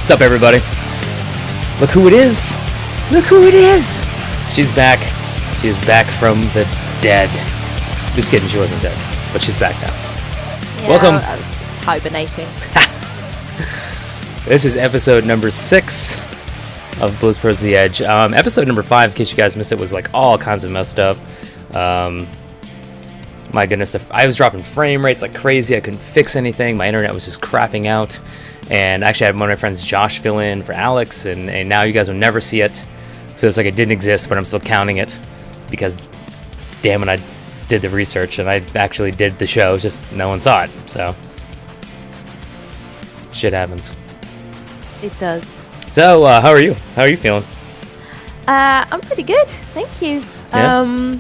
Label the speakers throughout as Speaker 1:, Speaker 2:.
Speaker 1: What's up, everybody? Look who it is! Look who it is! She's back. She's back from the dead. Just kidding, she wasn't dead, but she's back now.
Speaker 2: Yeah,
Speaker 1: Welcome.
Speaker 2: I was just hibernating.
Speaker 1: This is episode number 6 of Blues Pros The Edge. Episode number 5, in case you guys missed it, was like all kinds of messed up. My goodness, I was dropping frame rates like crazy. I couldn't fix anything. My internet was just crapping out. And actually, I had one of my friends, Josh, fill in for Alex, and now you guys will never see it. So it's like it didn't exist, but I'm still counting it because, damn it, I did the research and I actually did the show. It's just no one saw it. So shit happens.
Speaker 2: It does.
Speaker 1: So how are you? How are you feeling?
Speaker 2: I'm pretty good, thank you.
Speaker 1: Yeah?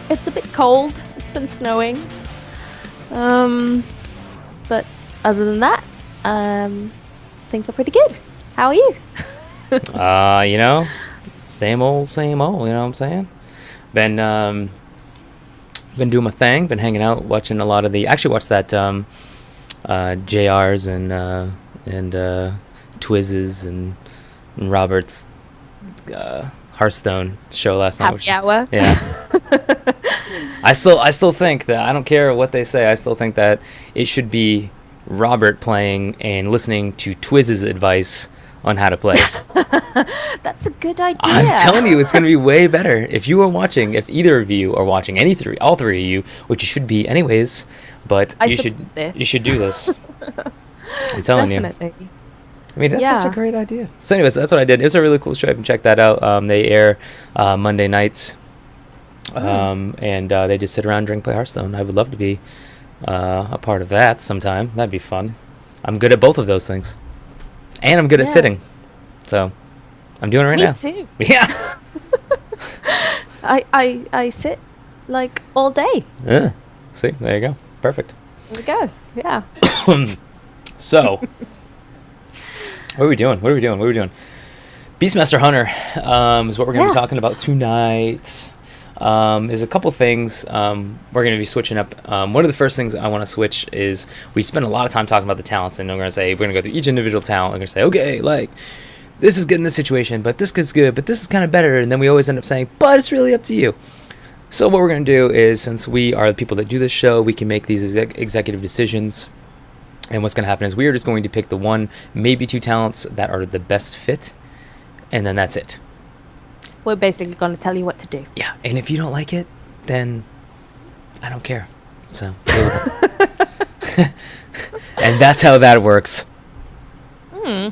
Speaker 2: It's a bit cold. It's been snowing. But other than that, things are pretty good. How are you?
Speaker 1: Same old, you know what I'm saying? Been doing my thing, been hanging out, watching a lot of actually watched that JR's and Twizz's and Robert's Hearthstone show last night.
Speaker 2: Happy hour.
Speaker 1: Yeah. I still think that, I don't care what they say, I still think that it should be Robert playing and listening to Twizz's advice on how to play.
Speaker 2: That's a good idea.
Speaker 1: I'm telling you, it's going to be way better. If either of you are watching, all three of you, which you should be anyways, but you should do this. I'm telling you.
Speaker 2: Definitely.
Speaker 1: I mean, that's such a great idea. So anyways, that's what I did. It's a really cool show. You can check that out. They air Monday nights. And they just sit around and drink, play Hearthstone. I would love to be a part of that sometime. That'd be fun. I'm good at both of those things. And I'm good at sitting. So I'm doing it right now.
Speaker 2: Me too.
Speaker 1: Yeah.
Speaker 2: I sit like all day.
Speaker 1: See, there you go. Perfect.
Speaker 2: There we go. Yeah.
Speaker 1: So what are we doing? Beastmaster Hunter is what we're going to be talking about tonight. There's a couple things we're going to be switching up. One of the first things I want to switch is we spend a lot of time talking about the talents, and we're going to go through each individual talent. We're going to say, okay, like, this is good in this situation, but this is good, but this is kind of better. And then we always end up saying, but it's really up to you. So what we're going to do is, since we are the people that do this show, we can make these executive decisions. And what's going to happen is we are just going to pick the one, maybe two talents that are the best fit, and then that's it.
Speaker 2: We're basically going to tell you what to do.
Speaker 1: Yeah, and if you don't like it, then I don't care. So, deal with it. And that's how that works. I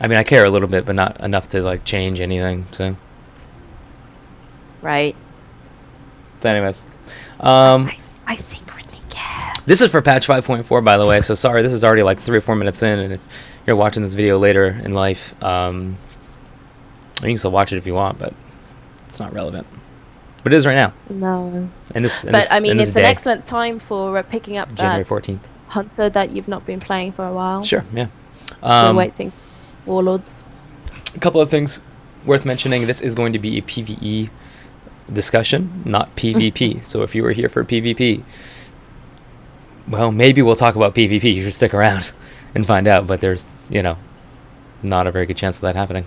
Speaker 1: mean, I care a little bit, but not enough to like change anything. So,
Speaker 2: right.
Speaker 1: So, anyways,
Speaker 2: I secretly care.
Speaker 1: This is for patch 5.4, by the way. So sorry, this is already like 3 or 4 minutes in, and if you're watching this video later in life, you can still watch it if you want, but it's not relevant. But it is right now.
Speaker 2: No.
Speaker 1: It's
Speaker 2: an excellent time for picking up
Speaker 1: January 14th.
Speaker 2: Hunter that you've not been playing for a while.
Speaker 1: Sure, yeah.
Speaker 2: Been waiting. Warlords.
Speaker 1: A couple of things worth mentioning. This is going to be a PvE discussion, not PvP. So if you were here for PvP, well, maybe we'll talk about PvP. You should stick around and find out. But there's, not a very good chance of that happening.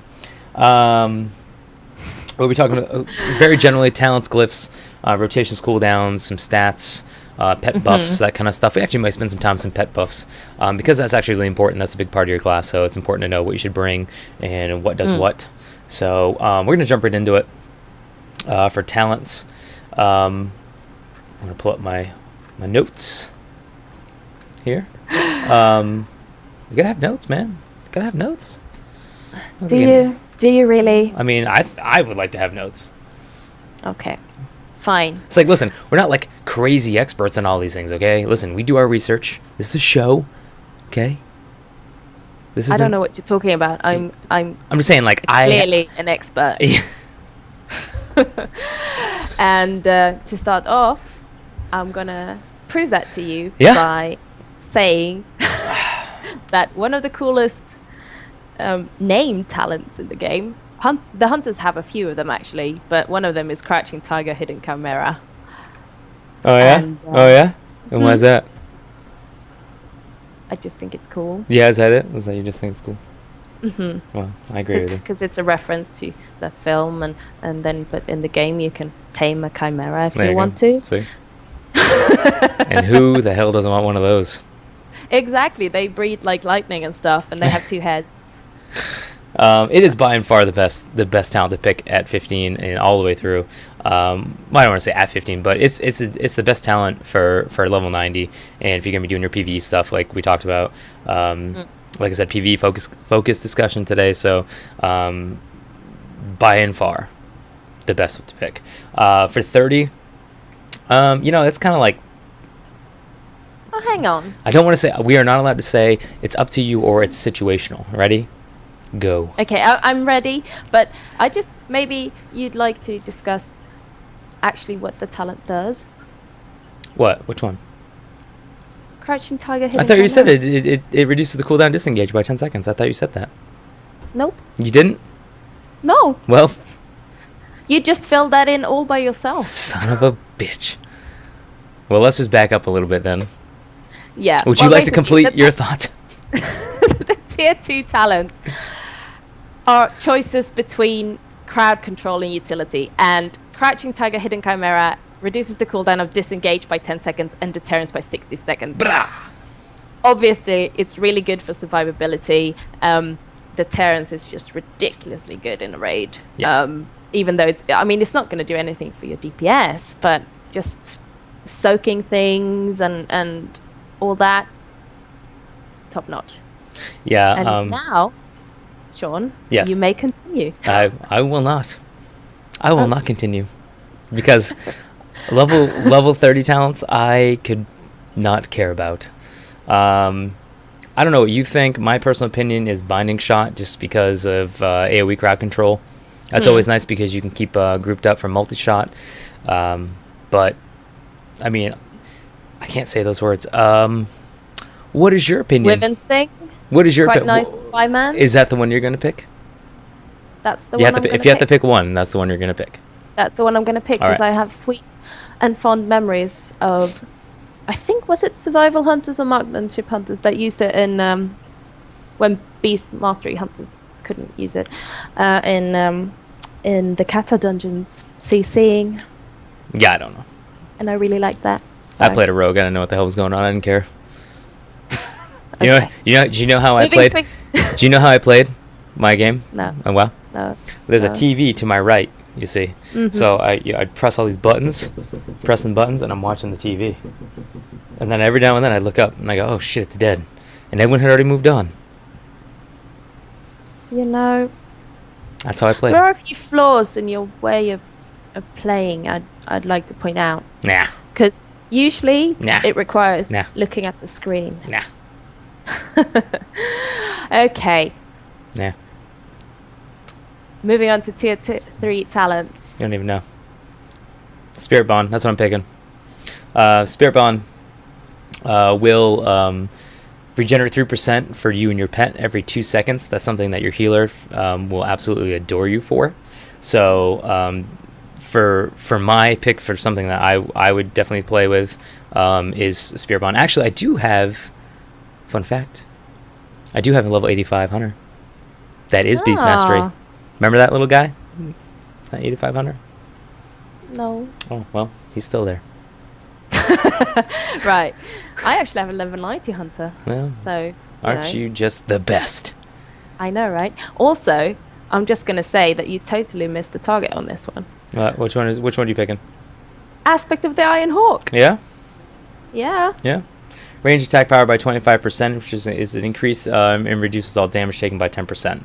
Speaker 1: We'll be talking about very generally talents, glyphs, rotations, cooldowns, some stats, pet buffs, that kind of stuff. We actually might spend some time on some pet buffs because that's actually really important. That's a big part of your class, so it's important to know what you should bring and what does what. So we're going to jump right into it for talents. I'm going to pull up my notes here. You got to have notes, man. Got to have notes.
Speaker 2: Do you really?
Speaker 1: I mean, I would like to have notes.
Speaker 2: Okay, fine.
Speaker 1: It's like, listen, we're not like crazy experts on all these things, okay? Listen, we do our research. This is a show, okay?
Speaker 2: I don't know what you're talking about. I'm
Speaker 1: just saying, like,
Speaker 2: clearly an expert. And to start off, I'm gonna prove that to you by saying that one of the coolest named talents in the game. The hunters have a few of them actually, but one of them is Crouching Tiger, Hidden Chimera.
Speaker 1: Oh yeah? And why is that?
Speaker 2: I just think it's cool.
Speaker 1: Yeah, is that it? Is that you just think it's cool?
Speaker 2: Mm-hmm.
Speaker 1: Well, I agree with you.
Speaker 2: Because it's a reference to the film, and then but in the game you can tame a chimera if
Speaker 1: There
Speaker 2: you
Speaker 1: go.
Speaker 2: want to.
Speaker 1: See? And who the hell doesn't want one of those?
Speaker 2: Exactly, they breathe like lightning and stuff, and they have 2 heads.
Speaker 1: It is by and far the best talent to pick at 15 and all the way through. Well, I don't want to say at 15, but it's the best talent for level 90. And if you're gonna be doing your PvE stuff like we talked about, like I said, PvE focus discussion today. So by and far the best to pick. For 30, it's kind of like.
Speaker 2: Oh, hang on.
Speaker 1: I don't want to say we are not allowed to say it's up to you or it's situational. Ready? Go.
Speaker 2: Okay, I'm ready, but I just maybe you'd like to discuss actually what the talent does.
Speaker 1: What? Which one?
Speaker 2: Crouching Tiger, Hidden
Speaker 1: I thought you said
Speaker 2: Chimera.
Speaker 1: it reduces the cooldown disengage by 10 seconds. I thought you said that.
Speaker 2: Nope.
Speaker 1: You didn't?
Speaker 2: No.
Speaker 1: Well,
Speaker 2: You just filled that in all by yourself.
Speaker 1: son of a bitch. Well, let's just back up a little bit then.
Speaker 2: Yeah.
Speaker 1: Would you like to complete your thought?
Speaker 2: The tier 2 talents are choices between crowd control and utility, and Crouching Tiger, Hidden Chimera reduces the cooldown of disengage by 10 seconds and deterrence by 60 seconds.
Speaker 1: Brah.
Speaker 2: Obviously, it's really good for survivability. Deterrence is just ridiculously good in a raid.
Speaker 1: Yeah.
Speaker 2: Even though, it's not going to do anything for your DPS, but just soaking things and all that, top notch.
Speaker 1: Yeah.
Speaker 2: And now, Sean,
Speaker 1: Yes.
Speaker 2: you may continue.
Speaker 1: I will not. I will not continue because level 30 talents I could not care about. I don't know what you think. My personal opinion is Binding Shot, just because of AoE crowd control. That's always nice because you can keep grouped up for multi-shot. But I mean, I can't say those words. What is your opinion?
Speaker 2: With Instinct,
Speaker 1: What is your
Speaker 2: quite nice spy-man.
Speaker 1: Is that the one you're going to pick?
Speaker 2: That's the
Speaker 1: You
Speaker 2: one
Speaker 1: have to,
Speaker 2: I'm
Speaker 1: if you have to pick one, that's the one you're going to pick.
Speaker 2: That's the one I'm going to pick
Speaker 1: All
Speaker 2: because
Speaker 1: right.
Speaker 2: I have sweet and fond memories of, I think, was it Survival Hunters or Marksmanship Hunters that used it in, when Beast Mastery Hunters couldn't use it, in the Kata dungeons, CCing,
Speaker 1: Yeah, I don't know.
Speaker 2: and I really liked that.
Speaker 1: I
Speaker 2: So-
Speaker 1: played a rogue. I didn't know what the hell was going on. I didn't care.
Speaker 2: Okay.
Speaker 1: Do you know how I
Speaker 2: Moving
Speaker 1: played?
Speaker 2: swing-
Speaker 1: Do you know how I played my game?
Speaker 2: No,
Speaker 1: Oh, well,
Speaker 2: no.
Speaker 1: there's a
Speaker 2: No.
Speaker 1: TV to my right. You see, so I'd press all these buttons, pressing buttons, and I'm watching the TV. And then every now and then I look up and I go, "Oh shit, it's dead," and everyone had already moved on.
Speaker 2: You know,
Speaker 1: That's how I played.
Speaker 2: there are a few flaws in your way of playing. I'd like to point out
Speaker 1: Nah,
Speaker 2: because usually
Speaker 1: Nah.
Speaker 2: it requires
Speaker 1: Nah.
Speaker 2: looking at the screen.
Speaker 1: nah,
Speaker 2: Okay,
Speaker 1: nah.
Speaker 2: moving on to tier 3 talents.
Speaker 1: You don't even know. Spirit Bond. That's what I'm picking. Spirit Bond will regenerate 3% for you and your pet every 2 seconds. That's something that your healer will absolutely adore you for. So for my pick for something that I would definitely play with is Spirit Bond. Actually, I do have, fun fact, I do have a level 85 hunter. That is Beast Mastery.
Speaker 2: Ah.
Speaker 1: Remember that little guy? That 85 hunter?
Speaker 2: No.
Speaker 1: Oh, well, he's still there.
Speaker 2: Right. I actually have a level 90 hunter.
Speaker 1: Well,
Speaker 2: So,
Speaker 1: aren't you just the best?
Speaker 2: I know, right? Also, I'm just going to say that you totally missed the target on this one.
Speaker 1: Which one are you picking?
Speaker 2: Aspect of the Iron Hawk.
Speaker 1: Yeah?
Speaker 2: Yeah.
Speaker 1: Yeah. Range attack power by 25%, which is an increase, and reduces all damage taken by 10%.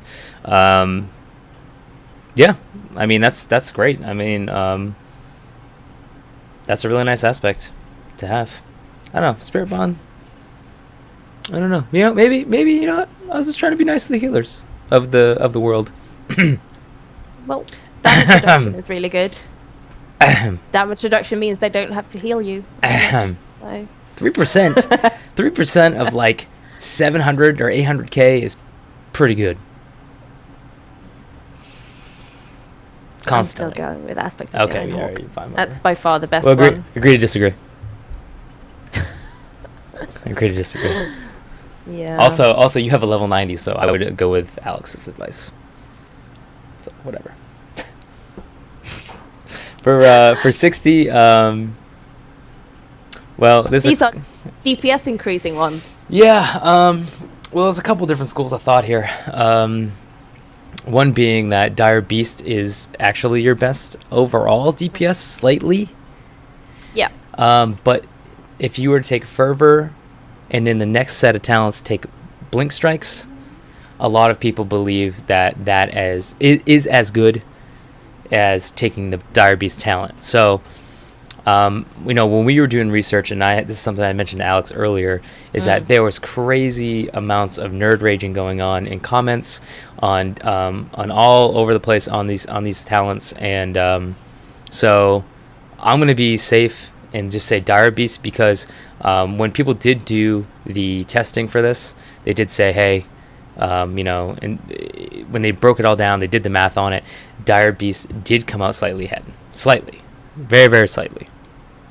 Speaker 1: Yeah, I mean that's great. I mean that's a really nice aspect to have. I don't know, Spirit Bond. I don't know. Maybe you know what? I was just trying to be nice to the healers of the world.
Speaker 2: Well, damage reduction is really good. Damage reduction means they don't have to heal you. So.
Speaker 1: 3%. 3% of like 700 or 800k is pretty good. Constantly.
Speaker 2: I'm still going with aspect of the
Speaker 1: Okay,
Speaker 2: Iron
Speaker 1: yeah,
Speaker 2: Hawk.
Speaker 1: you're fine.
Speaker 2: That's by far the best
Speaker 1: well,
Speaker 2: one.
Speaker 1: agree to disagree. Agree to disagree.
Speaker 2: Yeah.
Speaker 1: Also, you have a level 90, so I would go with Alex's advice. So whatever. For 60, well,
Speaker 2: these are DPS increasing ones.
Speaker 1: Yeah. Well, there's a couple different schools of thought here. One being that Dire Beast is actually your best overall DPS slightly.
Speaker 2: Yeah.
Speaker 1: But if you were to take Fervor and in the next set of talents take Blink Strikes, a lot of people believe that is as good as taking the Dire Beast talent. So, when we were doing research, and this is something I mentioned to Alex earlier, is that there was crazy amounts of nerd raging going on in comments on all over the place on these talents, and so I'm gonna be safe and just say Dire Beast because when people did do the testing for this, they did say, hey, and when they broke it all down, they did the math on it. Dire Beast did come out slightly ahead, very, very slightly.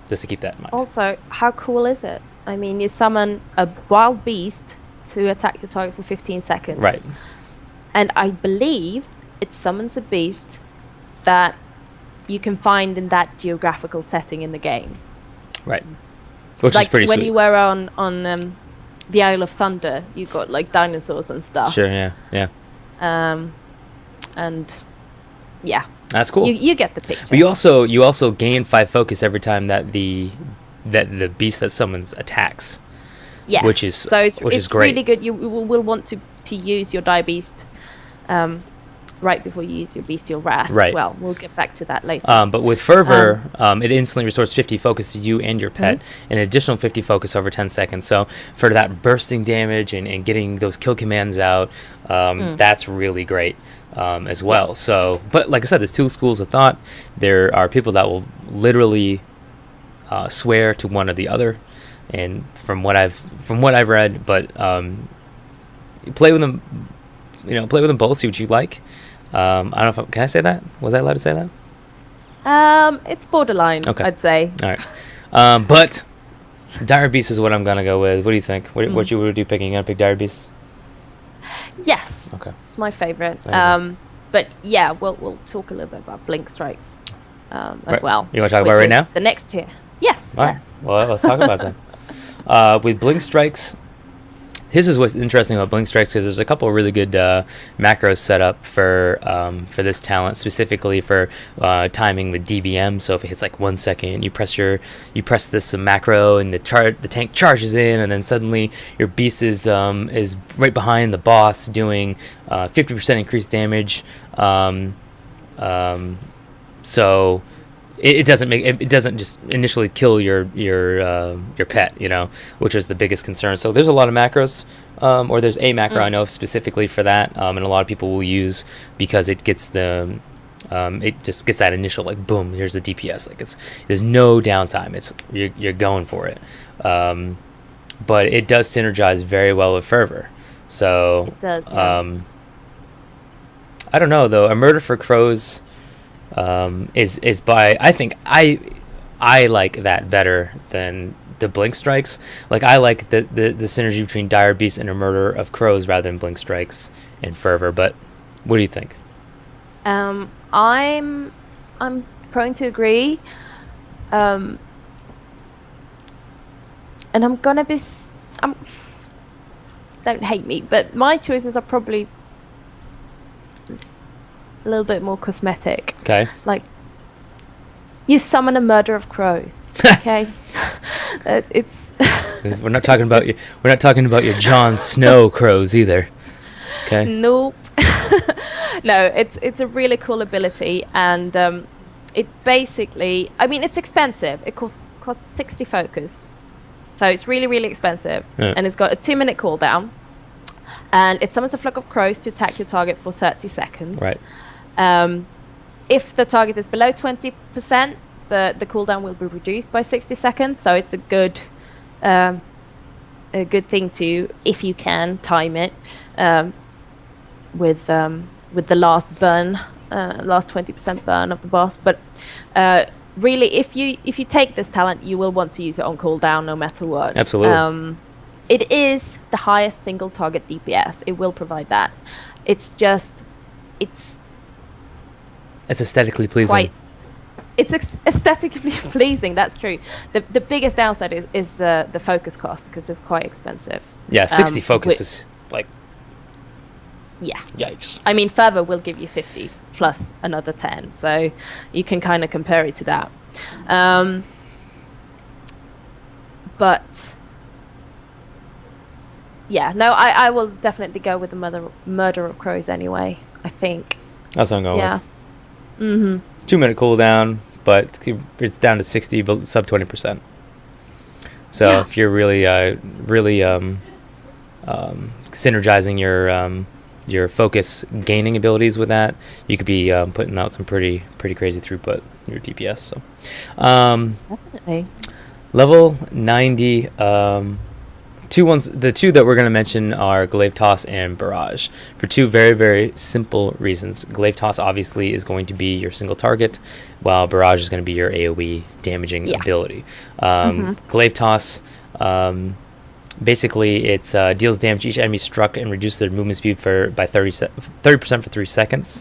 Speaker 1: Just to keep that in mind.
Speaker 2: Also, how cool is it? I mean, you summon a wild beast to attack your target for 15 seconds.
Speaker 1: Right.
Speaker 2: And I believe it summons a beast that you can find in that geographical setting in the game.
Speaker 1: Right. Which is pretty sweet.
Speaker 2: When you were on the Isle of Thunder, you got like dinosaurs and stuff.
Speaker 1: Sure, yeah.
Speaker 2: And yeah.
Speaker 1: That's cool.
Speaker 2: You get the picture.
Speaker 1: But you also gain 5 focus every time that the beast that summons attacks.
Speaker 2: Yes.
Speaker 1: Which is
Speaker 2: it's
Speaker 1: great.
Speaker 2: Really good. You will want to use your Dire Beast right before you use your Bestial Wrath as well. We'll get back to that later.
Speaker 1: But with Fervor, it instantly restores 50 focus to you and your pet, and an additional 50 focus over 10 seconds. So for that bursting damage and getting those kill commands out, that's really great. As well. So, but like I said, there's 2 schools of thought. There are people that will literally swear to one or the other, and from what I've read, but play with them. Play with them both. See what you like. I don't know if can I say that? Was I allowed to say that?
Speaker 2: It's borderline. Okay. I'd say.
Speaker 1: All right. But Dire Beast is what I'm gonna go with. What do you think? What you would you picking? You gonna pick Dire Beast?
Speaker 2: Yes.
Speaker 1: Okay.
Speaker 2: It's my favorite. But yeah, we'll talk a little bit about Blink Strikes as well.
Speaker 1: You want to talk about it right now?
Speaker 2: The next tier. Yes.
Speaker 1: All right. Well, let's talk about that. With Blink Strikes, this is what's interesting about Blink Strikes because there's a couple of really good macros set up for this talent, specifically for timing with DBM. So if it hits like 1 second, you press this macro and the tank charges in, and then suddenly your beast is right behind the boss doing 50% increased damage. So it doesn't just initially kill your pet, which was the biggest concern. So there's a lot of macros, or there's a macro I know specifically for that, and a lot of people will use because it gets it just gets that initial like boom, here's the DPS, like there's no downtime, you're going for it, but it does synergize very well with Fervor. So
Speaker 2: it does. Yeah.
Speaker 1: I don't know though. A Murder for Crows is by I think I like that better than the Blink Strikes. Like I like the synergy between Dire Beast and A Murder of Crows rather than Blink Strikes and Fervor. But what do you think?
Speaker 2: I'm prone to agree. And I'm gonna be don't hate me, but my choices are probably a little bit more cosmetic.
Speaker 1: Okay.
Speaker 2: Like, you summon a Murder of Crows. Okay.
Speaker 1: We're not talking about your Jon Snow crows either. Okay.
Speaker 2: Nope. No, it's a really cool ability, and it basically, I mean, it's expensive. It costs 60 focus, so it's really, really expensive, and it's got a 2-minute cooldown, and it summons a flock of crows to attack your target for 30 seconds.
Speaker 1: Right.
Speaker 2: If the target is below 20%, the cooldown will be reduced by 60 seconds. So it's a good thing to, if you can, time it with the last burn, last 20% burn of the boss. But really, if you take this talent, you will want to use it on cooldown no matter what.
Speaker 1: Absolutely.
Speaker 2: it is the highest single target DPS. It will provide that. It's just, it's
Speaker 1: aesthetically pleasing.
Speaker 2: It's aesthetically pleasing. That's true. The biggest downside is the focus cost, because it's quite expensive.
Speaker 1: Yeah, 60 focus is like.
Speaker 2: Yeah.
Speaker 1: Yikes.
Speaker 2: I mean, Fervor will give you 50 plus another 10, so you can kind of compare it to that. But yeah, no, I will definitely go with the Murder of Crows anyway, I think.
Speaker 1: That's what I'm going with.
Speaker 2: Mm-hmm.
Speaker 1: 2-minute cooldown, but it's down to 60, but sub 20%. So if you're really synergizing your focus gaining abilities with that, you could be putting out some pretty crazy throughput in your DPS. So
Speaker 2: Definitely.
Speaker 1: level 90. The two that we're going to mention are Glaive Toss and Barrage, for two very, very simple reasons. Glaive Toss obviously is going to be your single target, while Barrage is going to be your AoE damaging ability. Glaive Toss, basically it deals damage to each enemy struck and reduces their movement speed by 30% for 3 seconds.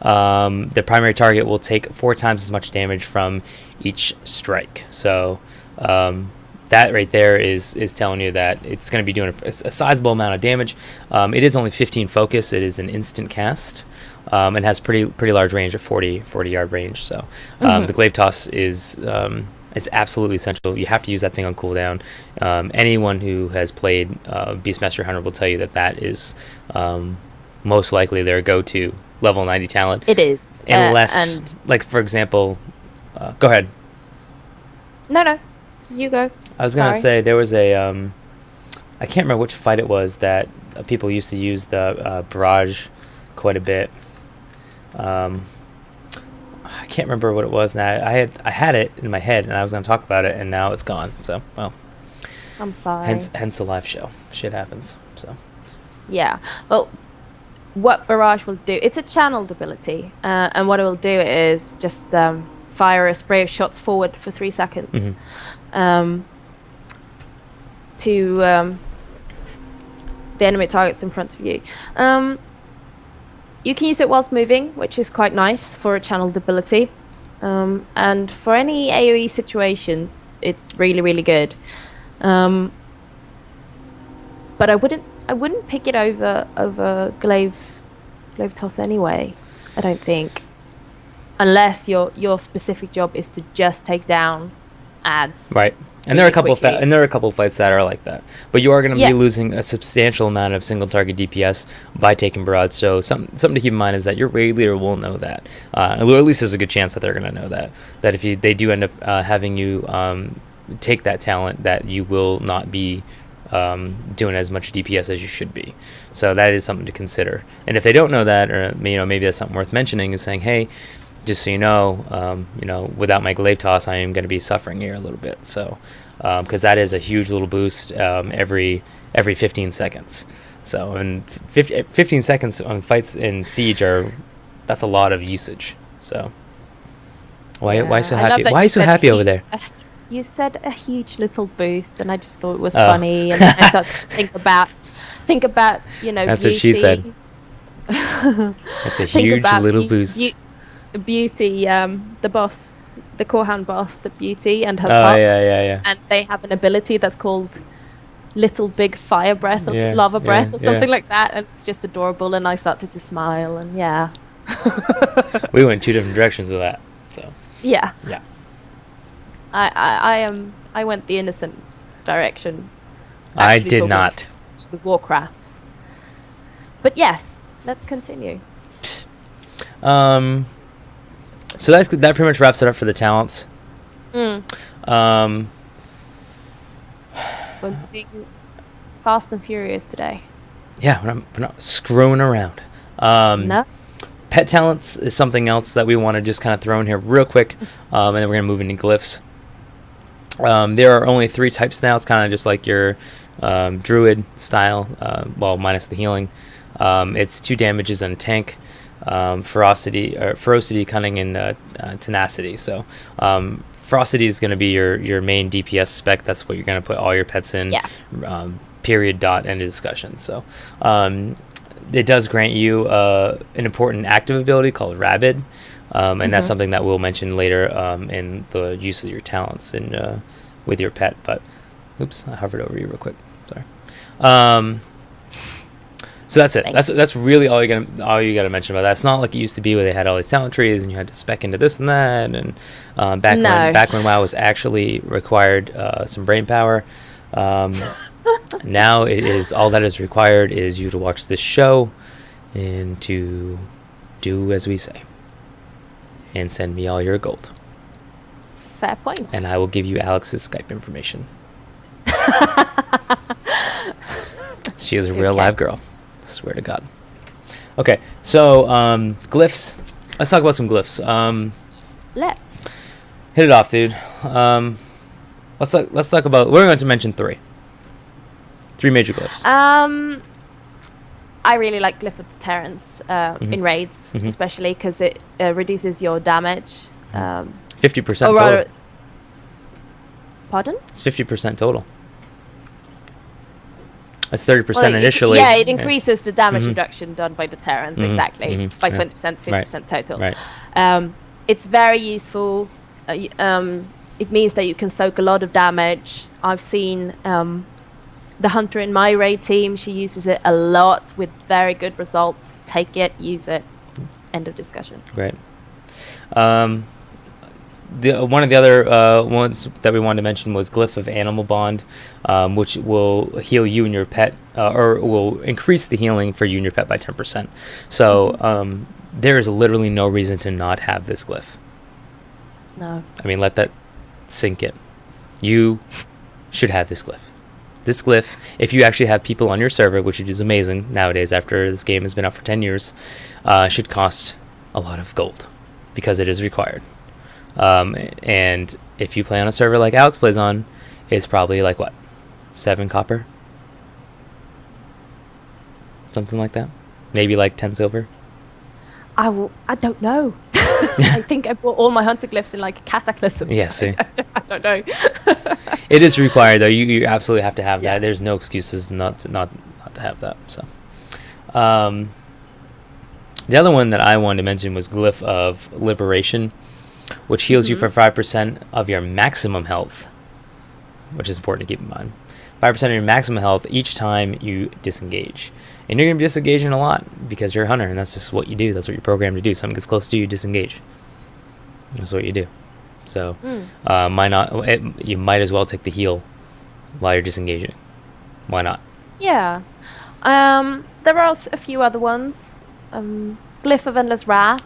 Speaker 1: The primary target will take 4 times as much damage from each strike. So that right there is telling you that it's going to be doing a sizable amount of damage. It is only 15 focus. It is an instant cast, and has pretty large range of 40 yard range. So the Glaive Toss is absolutely essential. You have to use that thing on cooldown. Anyone who has played Beastmaster Hunter will tell you that is most likely their go-to level 90 talent.
Speaker 2: It is.
Speaker 1: Unless, like, for example, go ahead.
Speaker 2: No, you go.
Speaker 1: I was going to say there was a, I can't remember which fight it was that people used to use the Barrage quite a bit. I can't remember what it was now. I had it in my head and I was going to talk about it, and now it's gone. So, well.
Speaker 2: I'm sorry.
Speaker 1: Hence a live show. Shit happens. So.
Speaker 2: Yeah. Well, what Barrage will do, it's a channeled ability, and what it will do is just fire a spray of shots forward for 3 seconds. To the enemy targets in front of you. You can use it whilst moving, which is quite nice for a channeled ability. And for any AoE situations, it's really, really good. But I wouldn't pick it over Glaive Toss anyway, I don't think. Unless your specific job is to just take down ads.
Speaker 1: Right. And there are a couple of fights that are like that, but you are going to be losing a substantial amount of single target DPS by taking Barrage. So something to keep in mind is that your raid leader will know that, or at least there's a good chance that they're going to know that if they do end up having you take that talent, that you will not be doing as much DPS as you should be. So that is something to consider. And if they don't know that, or maybe that's something worth mentioning, is saying, hey, just so you know, without my Glaive Toss, I am going to be suffering here a little bit. So, because that is a huge little boost every 15 seconds. So, and 15 seconds on fights in Siege that's a lot of usage. So, why so happy? Why are you so happy over there?
Speaker 2: You said a huge little boost, and I just thought it was funny, and I started to think about
Speaker 1: That's
Speaker 2: beauty.
Speaker 1: what she said. That's a huge little boost.
Speaker 2: Beauty, the boss, the Korhan boss, the Beauty, and her pups.
Speaker 1: Yeah.
Speaker 2: And they have an ability that's called Little Big Fire Breath or Lava Breath or something like that, and it's just adorable. And I started to smile, and
Speaker 1: we went 2 different directions with that. So
Speaker 2: yeah.
Speaker 1: I
Speaker 2: went the innocent direction.
Speaker 1: I did not.
Speaker 2: With Warcraft. But yes, let's continue.
Speaker 1: So that pretty much wraps it up for the talents.
Speaker 2: We're being fast and furious today.
Speaker 1: Yeah, we're not screwing around.
Speaker 2: No.
Speaker 1: Pet talents is something else that we want to just kind of throw in here real quick, and then we're going to move into glyphs. There are only 3 types now. It's kind of just like your druid style, minus the healing. It's 2 damages and a tank. Ferocity, cunning, and tenacity. So Ferocity is going to be your main DPS spec. That's what you're going to put all your pets in.
Speaker 2: Yeah.
Speaker 1: Period. Dot. End of discussion. So, it does grant you an important active ability called Rabid, and that's something that we'll mention later in the use of your talents and with your pet. But, oops, I hovered over you real quick. Sorry. So that's it. That's really all you gotta mention about that. It's not like it used to be where they had all these talent trees and you had to spec into this and that. And back when WoW was actually required some brain power. Now it is all that is required is you to watch this show and to do as we say and send me all your gold.
Speaker 2: Fair point.
Speaker 1: And I will give you Alex's Skype information. She is a real live girl. Swear to God. Okay, so glyphs. Let's talk about some glyphs.
Speaker 2: Let's
Speaker 1: hit it off, dude. Let's talk about. We're going to mention three major glyphs.
Speaker 2: I really like Glyph of Deterrence in raids, especially because it reduces your damage.
Speaker 1: 50% total.
Speaker 2: Pardon?
Speaker 1: It's 50% total. It's 30% initially.
Speaker 2: It increases the damage reduction done by deterrence, exactly, by 20% to 50% total.
Speaker 1: Right.
Speaker 2: It's very useful. It means that you can soak a lot of damage. I've seen the hunter in my raid team, she uses it a lot with very good results. Take it, use it. End of discussion.
Speaker 1: Great. One of the other ones that we wanted to mention was Glyph of Animal Bond, which will heal you and your pet, or will increase the healing for you and your pet by 10%. So there is literally no reason to not have this glyph.
Speaker 2: No.
Speaker 1: I mean, let that sink in. You should have this glyph. This glyph, if you actually have people on your server, which is amazing nowadays after this game has been out for 10 years, should cost a lot of gold because it is required. And if you play on a server like Alex plays on, it's probably like what, 7 copper, something like that, maybe like 10 silver.
Speaker 2: I don't know. I think I bought all my hunter glyphs in like a cataclysm.
Speaker 1: Yeah, see.
Speaker 2: I don't know.
Speaker 1: It is required though. You absolutely have to have that. There's no excuses not to have that. So, the other one that I wanted to mention was Glyph of Liberation, which heals you for 5% of your maximum health, which is important to keep in mind. 5% of your maximum health each time you disengage. And you're going to be disengaging a lot because you're a hunter, and that's just what you do. That's what you're programmed to do. Something gets close to you, disengage. That's what you do. So you might as well take the heal while you're disengaging. Why not?
Speaker 2: Yeah. There are a few other ones. Glyph of Endless Wrath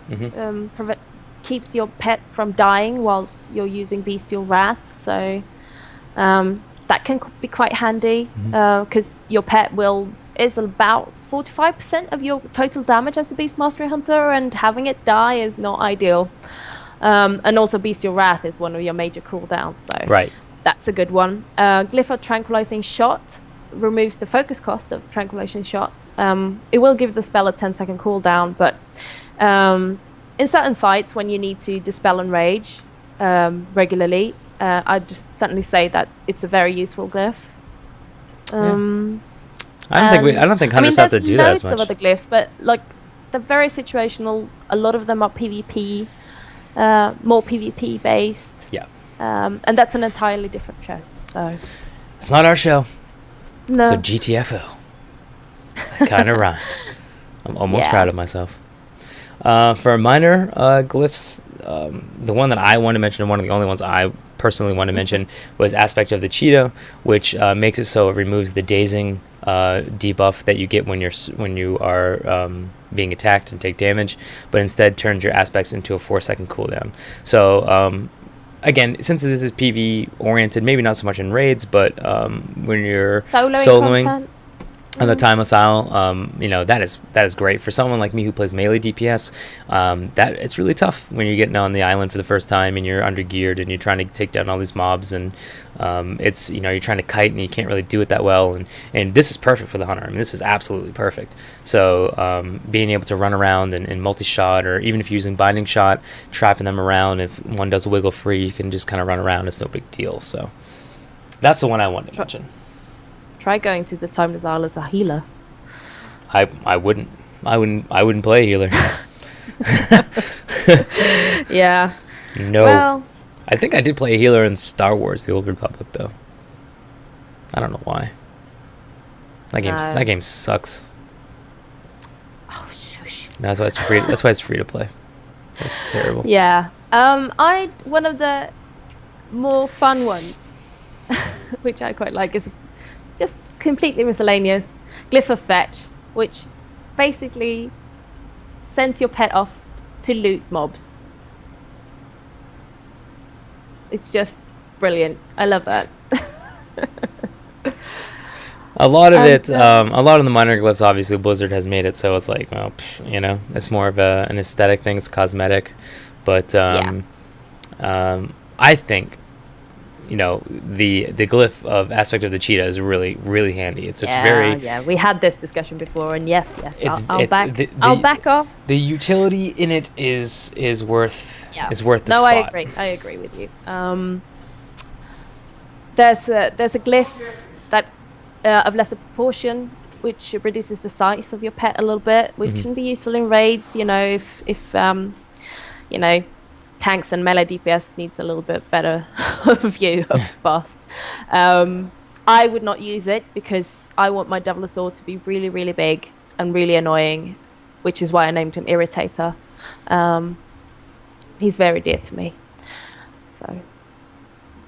Speaker 2: keeps your pet from dying whilst you're using Bestial Wrath. So that can be quite handy because your pet is about 45% of your total damage as a Beast Mastery Hunter, and having it die is not ideal. And also Bestial Wrath is one of your major cooldowns, so that's a good one. Glyph of Tranquilizing Shot removes the focus cost of Tranquilizing Shot. It will give the spell a 10-second cooldown, but in certain fights when you need to dispel and rage regularly, I'd certainly say that it's a very useful glyph.
Speaker 1: I don't think hunters have to do that as much.
Speaker 2: There's loads of other glyphs, but like they're very situational. A lot of them are PvP, more PvP based.
Speaker 1: Yeah.
Speaker 2: And that's an entirely different show. So
Speaker 1: it's not our show.
Speaker 2: No.
Speaker 1: So GTFO. I kind of rhymed. I'm almost proud of myself. For minor glyphs, the one that I want to mention, and one of the only ones I personally want to mention, was Aspect of the Cheetah, which makes it so it removes the dazing debuff that you get when you are being attacked and take damage, but instead turns your aspects into a 4-second cooldown. So again, since this is PvE oriented, maybe not so much in raids, but when you're soloing. And the time missile, that is great for someone like me who plays melee DPS. That it's really tough when you're getting on the island for the first time and you're under geared and you're trying to take down all these mobs, and it's you're trying to kite and you can't really do it that well. And this is perfect for the hunter. I mean, this is absolutely perfect. So being able to run around and multi-shot, or even if you're using binding shot, trapping them around. If one does wiggle free, you can just kind of run around. It's no big deal. So that's the one I wanted to mention.
Speaker 2: Try going to the time missile as a healer.
Speaker 1: I wouldn't play a healer.
Speaker 2: Yeah.
Speaker 1: No.
Speaker 2: Well,
Speaker 1: I think I did play a healer in Star Wars: The Old Republic, though. I don't know why. That game sucks.
Speaker 2: Oh shush.
Speaker 1: That's why it's free. That's why it's free to play. That's terrible.
Speaker 2: Yeah. One of the more fun ones, which I quite like, is just completely miscellaneous. Glyph of Fetch, which basically sends your pet off to loot mobs. It's just brilliant. I love that.
Speaker 1: A lot of a lot of the minor glyphs, obviously Blizzard has made it so it's like, well, it's more of an aesthetic thing. It's cosmetic, but I think the glyph of aspect of the cheetah is really, really handy. It's just
Speaker 2: we had this discussion before, and yes, I'll back off.
Speaker 1: The utility in it is worth the spot.
Speaker 2: No, I agree with you. There's a glyph that of lesser proportion, which reduces the size of your pet a little bit, which can be useful in raids. If tanks and melee DPS needs a little bit better view of the boss. I would not use it because I want my Devilosaur to be really, really big and really annoying, which is why I named him Irritator. He's very dear to me, so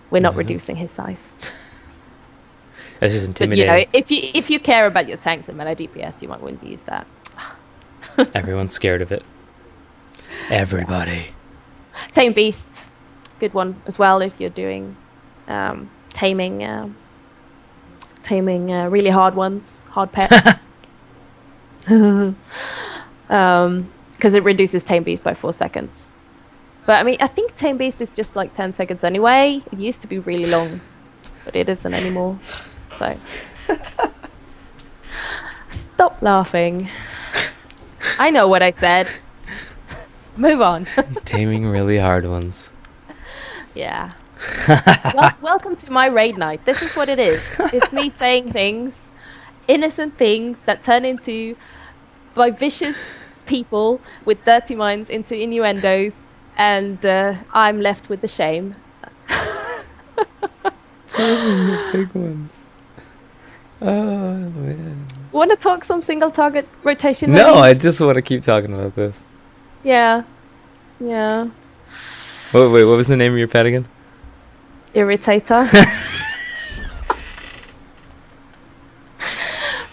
Speaker 2: we're not reducing his size.
Speaker 1: That's just intimidating.
Speaker 2: But, if you care about your tanks and melee DPS, you might want to use that.
Speaker 1: Everyone's scared of it. Everybody.
Speaker 2: Tame Beast, good one as well if you're doing taming really hard ones, hard pets. Because it reduces Tame Beast by 4 seconds. But I mean, I think Tame Beast is just like 10 seconds anyway. It used to be really long, but it isn't anymore. So stop laughing. I know what I said. Move on.
Speaker 1: Taming really hard ones.
Speaker 2: Yeah. Welcome to my raid night. This is what it is. It's me saying things, innocent things that turn into by vicious people with dirty minds into innuendos, and I'm left with the shame.
Speaker 1: Taming the big ones. Oh man.
Speaker 2: Want to talk some single target rotation?
Speaker 1: No,
Speaker 2: maybe?
Speaker 1: I just want to keep talking about this.
Speaker 2: Yeah.
Speaker 1: Wait, what was the name of your pet again?
Speaker 2: Irritator.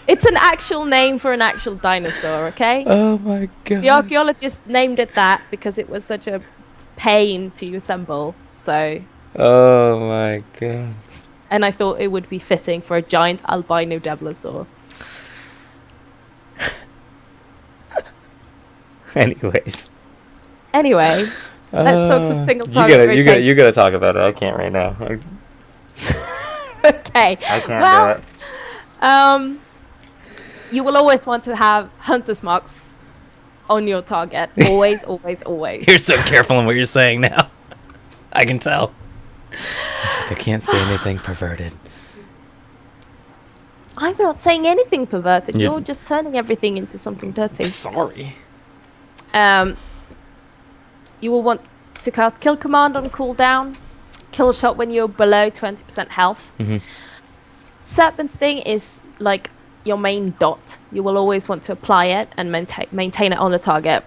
Speaker 2: It's an actual name for an actual dinosaur, okay?
Speaker 1: Oh my god.
Speaker 2: The archaeologist named it that because it was such a pain to assemble, so...
Speaker 1: Oh my god.
Speaker 2: And I thought it would be fitting for a giant albino Devilosaur. Anyway, let's talk some single target rotation.
Speaker 1: You gotta talk about it. I can't right now.
Speaker 2: Okay.
Speaker 1: I can't do it.
Speaker 2: You will always want to have hunter's marks on your target. Always, always, always.
Speaker 1: You're so careful in what you're saying now. I can tell. It's like I can't say anything perverted.
Speaker 2: I'm not saying anything perverted. You're just turning everything into something dirty.
Speaker 1: Sorry.
Speaker 2: You will want to cast Kill Command on cooldown. Kill Shot when you're below 20% health. Serpent Sting is like your main dot. You will always want to apply it and maintain it on the target.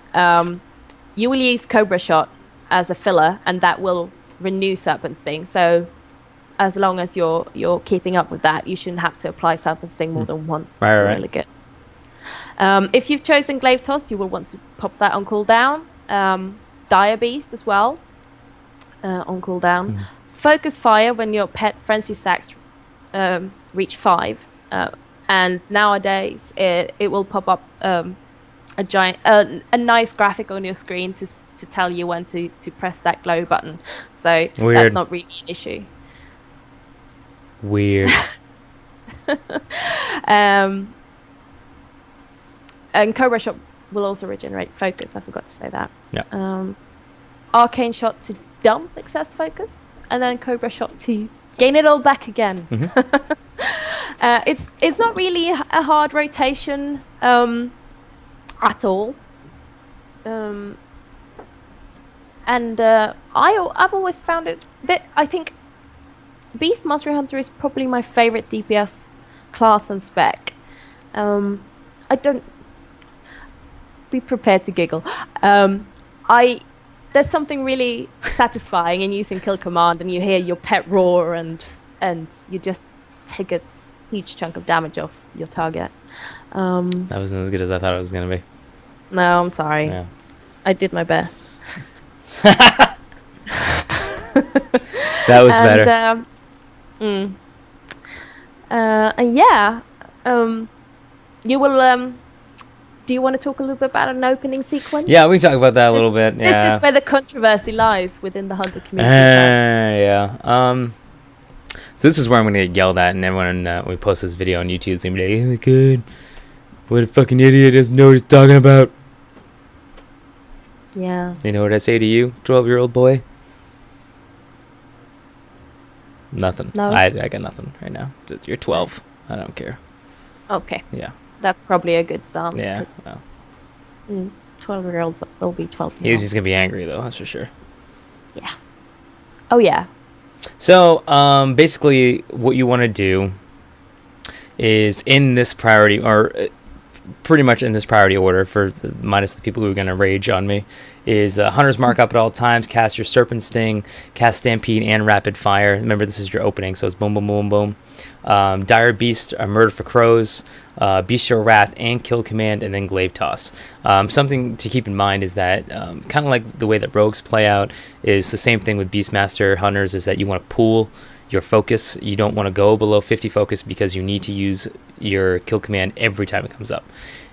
Speaker 2: You will use Cobra Shot as a filler, and that will renew Serpent Sting. So as long as you're keeping up with that, you shouldn't have to apply Serpent Sting more than once.
Speaker 1: Right.
Speaker 2: Really good. If you've chosen Glaive Toss, you will want to pop that on cooldown. Dire Beast as well on cooldown. Focus Fire when your pet frenzy stacks reach 5. And nowadays, it will pop up a giant, a nice graphic on your screen to tell you when to press that glow button. So
Speaker 1: Weird.
Speaker 2: That's not really an issue.
Speaker 1: Weird.
Speaker 2: And Cobra Shot will also regenerate focus. I forgot to say that.
Speaker 1: Yeah.
Speaker 2: Arcane Shot to dump excess focus, and then Cobra Shot to gain it all back again. It's not really a hard rotation at all. And I've always found it that I think Beast Mastery Hunter is probably my favorite DPS class and spec. I don't be prepared to giggle. There's something really satisfying in using Kill Command, and you hear your pet roar, and you just take a huge chunk of damage off your target.
Speaker 1: That wasn't as good as I thought it was gonna be.
Speaker 2: No, I'm sorry.
Speaker 1: Yeah.
Speaker 2: I did my best.
Speaker 1: That was better.
Speaker 2: And yeah, you will. Do you want to talk a little bit about an opening sequence?
Speaker 1: Yeah, we can talk about that a little bit. Yeah.
Speaker 2: This is where the controversy lies within the Hunter community.
Speaker 1: Yeah. So this is where I'm gonna get yelled at, and everyone when we post this video on YouTube is gonna be like, "Oh my god, what a fucking idiot doesn't know what he's talking about."
Speaker 2: Yeah.
Speaker 1: You know what I say to you, 12-year-old boy? Nothing.
Speaker 2: No.
Speaker 1: I got nothing right now. You're 12. I don't care.
Speaker 2: Okay.
Speaker 1: Yeah.
Speaker 2: That's probably a good stance.
Speaker 1: Yeah.
Speaker 2: 'cause,
Speaker 1: No.
Speaker 2: 12-year-olds will be 12.
Speaker 1: He's just gonna be angry though. That's for sure.
Speaker 2: Yeah. Oh yeah.
Speaker 1: So basically, what you want to do is in this priority, or pretty much in this priority order, for minus the people who are going to rage on me, is Hunter's Mark up at all times, cast your Serpent Sting, cast Stampede and Rapid Fire. Remember, this is your opening, so it's boom, boom, boom, boom. Dire Beast, Murder for Crows, Bestial Wrath, and Kill Command, and then Glaive Toss. Something to keep in mind is that, kind of like the way that rogues play out, is the same thing with Beastmaster Hunters, is that you want to pool your focus. You don't want to go below 50 focus because you need to use your Kill Command every time it comes up.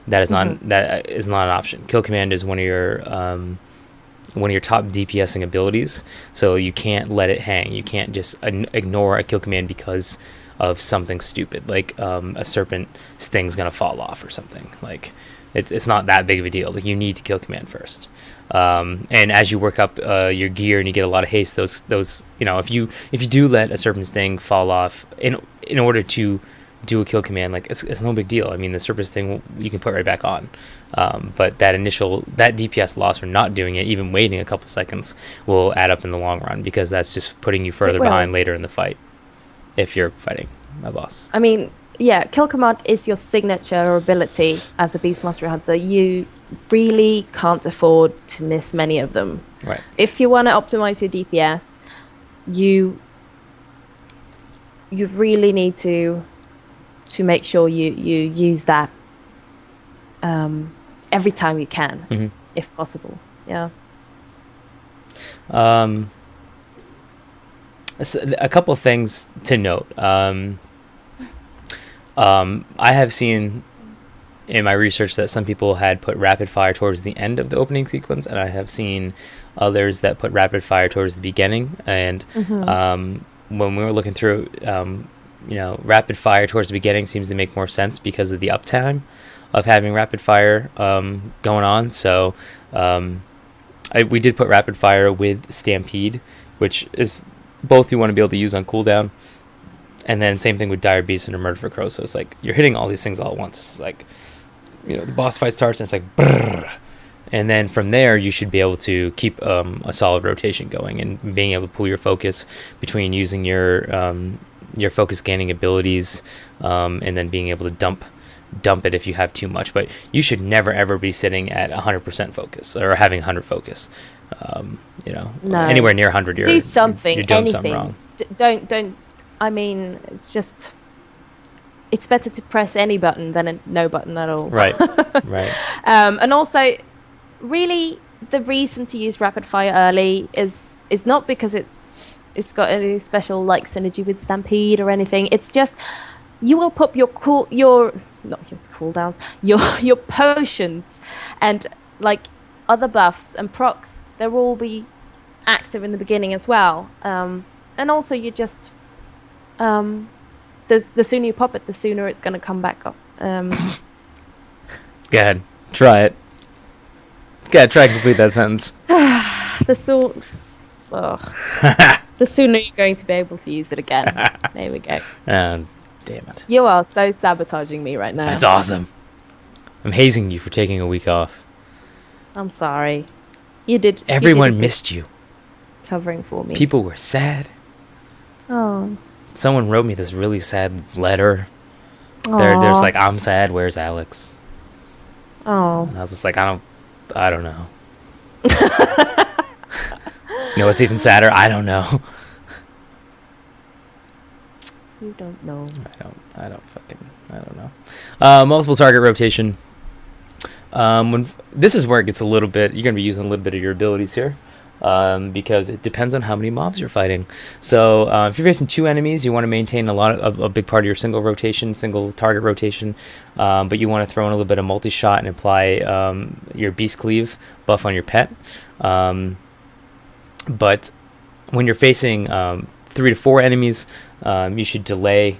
Speaker 1: That is not an option. Kill Command is one of your top DPSing abilities, so you can't let it hang. You can't just ignore a Kill Command because of something stupid, like a Serpent Sting's gonna fall off or something. Like it's not that big of a deal. Like, you need to Kill Command first. And as you work up your gear and you get a lot of haste, those if you do let a Serpent Sting fall off in order to do a Kill Command, like it's no big deal. I mean, the Serpent Sting you can put right back on, but that DPS loss for not doing it, even waiting a couple seconds, will add up in the long run, because that's just putting you further behind later in the fight if you're fighting a boss.
Speaker 2: I mean, yeah, Kill Command is your signature ability as a Beastmaster Hunter. You really can't afford to miss many of them.
Speaker 1: Right.
Speaker 2: If you want to optimize your DPS, you really need to make sure you use that every time you can, if possible. Yeah.
Speaker 1: A couple of things to note. I have seen in my research that some people had put Rapid Fire towards the end of the opening sequence, and I have seen others that put Rapid Fire towards the beginning. And when we were looking through, Rapid Fire towards the beginning seems to make more sense because of the uptime of having Rapid Fire going on. So we did put Rapid Fire with Stampede, which is both you want to be able to use on cooldown. And then same thing with Dire Beast and Murder for Crows. So it's like you're hitting all these things all at once. It's like, the boss fight starts and it's like brrr. And then from there you should be able to keep a solid rotation going and being able to pull your focus between using your focus gaining abilities, and then being able to dump it if you have too much. But you should never ever be sitting at 100% focus or having 100 focus.
Speaker 2: No.
Speaker 1: Anywhere near 100, you're
Speaker 2: do something.
Speaker 1: You're doing
Speaker 2: anything.
Speaker 1: something wrong.
Speaker 2: Don't. I mean, it's better to press any button than no button at all.
Speaker 1: Right. Right.
Speaker 2: And also, really, the reason to use Rapid Fire early is not because it's got any special synergy with Stampede or anything. It's just you will pop your not your cooldowns, your potions, and like other buffs and procs. They'll all be active in the beginning as well. And also you just the sooner you pop it, the sooner it's going to come back up.
Speaker 1: Go ahead, try it. Go try to complete that sentence.
Speaker 2: The sooner you're going to be able to use it again. There we go.
Speaker 1: Damn it.
Speaker 2: You are so sabotaging me right now.
Speaker 1: That's awesome. I'm hazing you for taking a week off.
Speaker 2: I'm sorry. You did.
Speaker 1: Everyone missed you.
Speaker 2: Covering for me.
Speaker 1: People were sad.
Speaker 2: Oh.
Speaker 1: Someone wrote me this really sad letter. There's like, I'm sad, where's Alex?
Speaker 2: Oh.
Speaker 1: And I was just like, I don't know. You know what's even sadder? I don't know.
Speaker 2: You don't know.
Speaker 1: I don't know. Multiple target rotation. When this is where it gets a little bit, you're going to be using a little bit of your abilities here. Because it depends on how many mobs you're fighting. So if you're facing 2 enemies, you want to maintain a big part of your single target rotation, but you want to throw in a little bit of multi-shot and apply your Beast Cleave buff on your pet. But when you're facing 3 to 4 enemies, you should delay